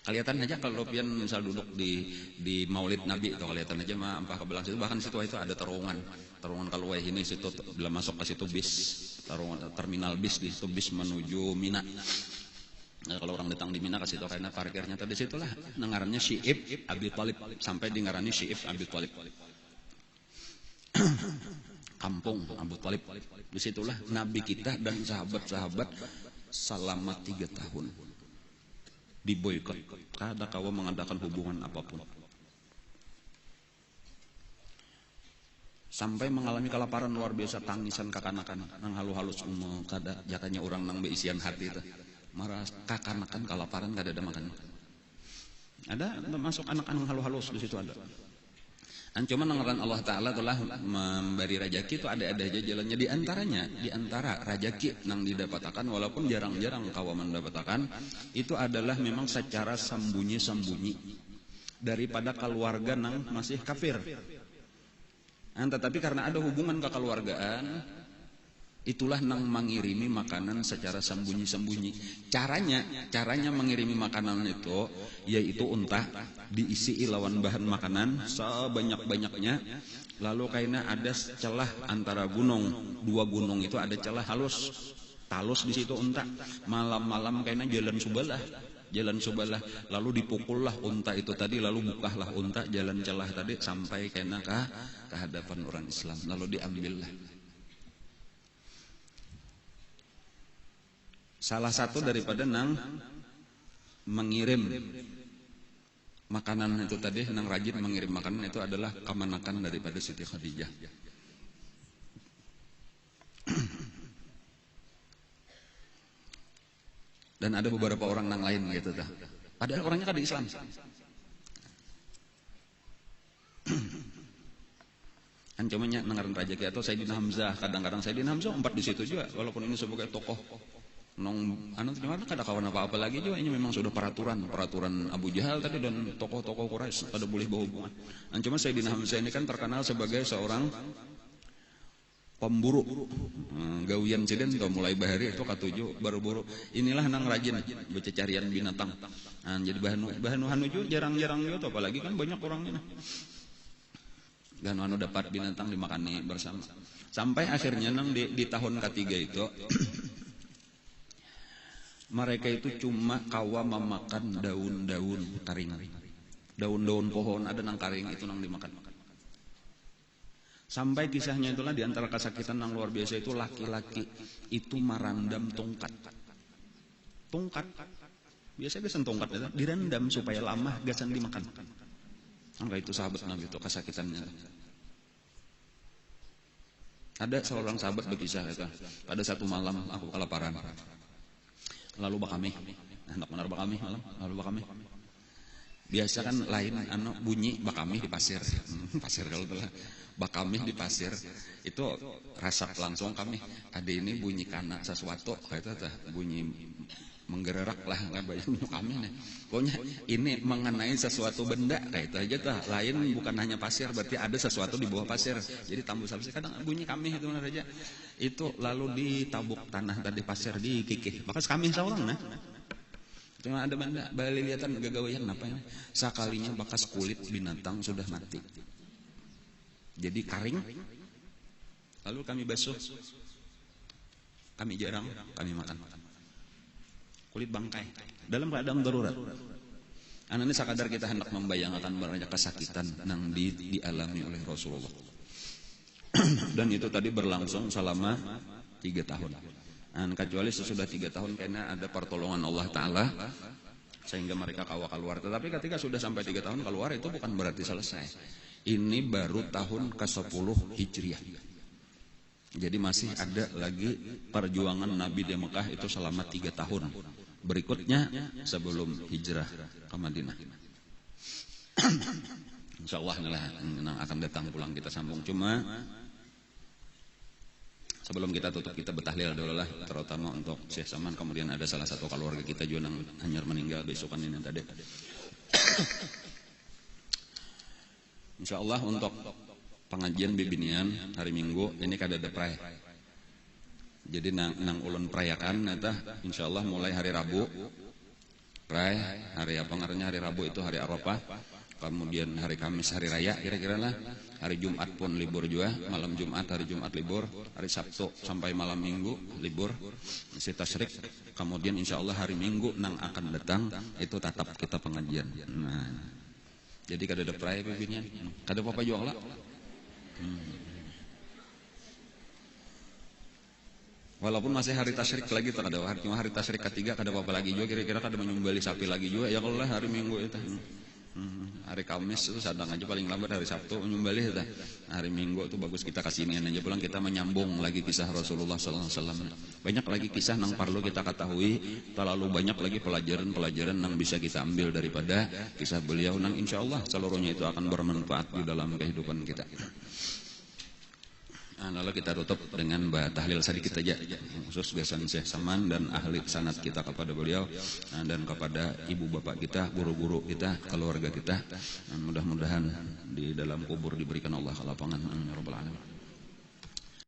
Kelihatan aja kalau pian misal duduk di Maulid Nabi itu kelihatan aja mah ampah ke belakang situ, bahkan situ itu ada terowongan kaluweh ini situ bila masuk ke situ bis, terowongan terminal bis di situ bis menuju Mina. Nah, kalau orang datang di Mina ke situ karena parkirnya tadi situlah ngarannya Syi'ib Abi Talib sampai di ngarani Syi'ib Abi Talib. Kampung Abu Talib. Disitulah Nabi kita dan sahabat-sahabat selama 3 tahun diboykot. Kada kawa mengadakan hubungan apapun. Sampai mengalami kelaparan luar biasa, tangisan kakanakan nang halus-halus kada jakanya orang nang beisian hati itu. Marah kakanakan kelaparan kada ada makan. Ada masuk anak-anak halus-halus di situ ada. Cuma nangaran Allah Ta'ala telah memberi rajaki itu ada aja jalannya. Di antara rajaki nang didapatakan walaupun jarang-jarang kawa mendapatakan itu adalah memang secara sembunyi-sembunyi daripada keluarga nang masih kafir. Tetapi karena ada hubungan kekeluargaan itulah nang mengirimi makanan secara sembunyi-sembunyi. Caranya mengirimi makanan itu yaitu untah diisi lawan bahan makanan sebanyak-banyaknya. Lalu kaina ada celah antara dua gunung itu ada celah halus. Talus di situ unta. Malam-malam kaina jalan subalah lalu dipukullah unta itu tadi, lalu bukahlah unta jalan celah tadi sampai kaina ke hadapan orang Islam, lalu diambillah. Salah satu daripada nang mengirim makanan itu tadi, nang rajin mengirim makanan itu adalah kemanakan daripada Siti Khadijah. Dan ada beberapa orang nang lain gitu dah. Padahal orangnya kan di Islam. Cumanya nengaran rajaki atau Sayyidina Hamzah, kadang-kadang Sayyidina Hamzah empat di situ juga, walaupun ini sebagai tokoh gimana kada kawan apa-apa lagi juga, ini memang sudah peraturan Abu Jahal tadi dan tokoh-tokoh Quraisy kada boleh berhubungan. Cuma Sayyidina Hamzah ini kan terkenal sebagai seorang pemburu. Gawian ceden atau mulai bahari itu katuju berburu. Inilah nang rajin bececarian binatang. Jadi bahan hanuju jarang-jarang gitu, apalagi kan banyak orang ini. Dan dapat binatang dimakani bersama. Sampai akhirnya nang di tahun ketiga itu mereka itu cuma kawa memakan daun-daun karing. Daun-daun pohon ada nang karing itu nang dimakan. Sampai kisahnya itulah di antara kesakitan yang luar biasa itu laki-laki itu merandam tongkat. Biasa tongkat itu direndam supaya lama gasan dimakan. Angka itu sahabat Nabi itu kesakitannya. Ada seorang sahabat berkisah itu. Pada satu malam aku kelaparan. Lalu bakami, hendak benar bakami malam, lalu bakami. Biasa kan lain bunyi bakami di pasir. Pasir kalau telah bakami di pasir itu rasak langsung kami. Ada ini bunyi kana sesuatu kayak itu bunyi menggerak lah nggak banyak kami nih. Pokoknya ini mengenai sesuatu benda kayak itu aja tuh. Lain bukan hanya pasir, berarti ada sesuatu di bawah pasir. Jadi tambus pasir kadang bunyi kami itu aja. Itu lalu ditabuk tanah tadi pasir dikikih. Maka kami seorang nah. Cuma ada benda balik lihatan gagawayan apa ini? Sakalinya bekas kulit binatang sudah mati. Jadi kering. Lalu kami basuh. Kami jarang kami makan. Kulit bangkai dalam keadaan darurat. Anaknya sakadar kita hendak membayangkan banyak kesakitan yang dialami oleh Rasulullah. Dan itu tadi berlangsung selama 3 tahun. Dan kecuali sesudah 3 tahun karena ada pertolongan Allah Ta'ala sehingga mereka keluar. Tetapi ketika sudah sampai 3 tahun keluar itu bukan berarti selesai. Ini baru tahun ke-10 Hijriah. Jadi masih ada lagi perjuangan Nabi di Mekah itu selama 3 tahun. Berikutnya sebelum hijrah ke Madinah. Insyaallah yang akan datang pulang kita sambung. Cuma sebelum kita tutup kita bertahlil dulu lah, terutama untuk Syekh Saman. Kemudian ada salah satu keluarga kita juga yang hanyar meninggal besokan ini tadi. Insyaallah untuk pengajian bibinian hari Minggu ini kada ada pray. Jadi nang ulun perayakan eta insyaallah mulai hari Rabu. Pray hari apa ngarannya hari Rabu itu hari Arafah. Kemudian hari Kamis hari raya kira-kira lah. Hari Jumat pun libur juga, malam Jumat hari Jumat libur, hari Sabtu sampai malam Minggu libur. Masih tasyrik. Kemudian insyaallah hari Minggu nang akan datang itu tetap kita pengajian. Nah. Jadi kada ada pray bibinian. Kada apa-apa juga lah. Walaupun masih hari tasyrik lagi tak ada cuma hari tasyrik ketiga kada apa-apa lagi juga kira-kira kada menyembelih sapi lagi juga ya kalau hari Minggu itu. Hari Kamis itu sadang aja paling lambat hari Sabtu menyembelih itu. Hari Minggu itu bagus kita kasinian aja pulang kita menyambung lagi kisah Rasulullah sallallahu alaihi wasallam. Banyak lagi kisah yang perlu kita ketahui, terlalu banyak lagi pelajaran-pelajaran yang bisa kita ambil daripada kisah beliau yang insyaallah seluruhnya itu akan bermanfaat di dalam kehidupan kita. Nah, lalu kita tutup dengan tahlil sedikit saja khusus besan Syekh Saman dan ahli sanad kita kepada beliau dan kepada ibu bapak kita, guru-guru kita, keluarga kita. Mudah-mudahan di dalam kubur diberikan Allah kelapangan. Amin ya rabbal alamin.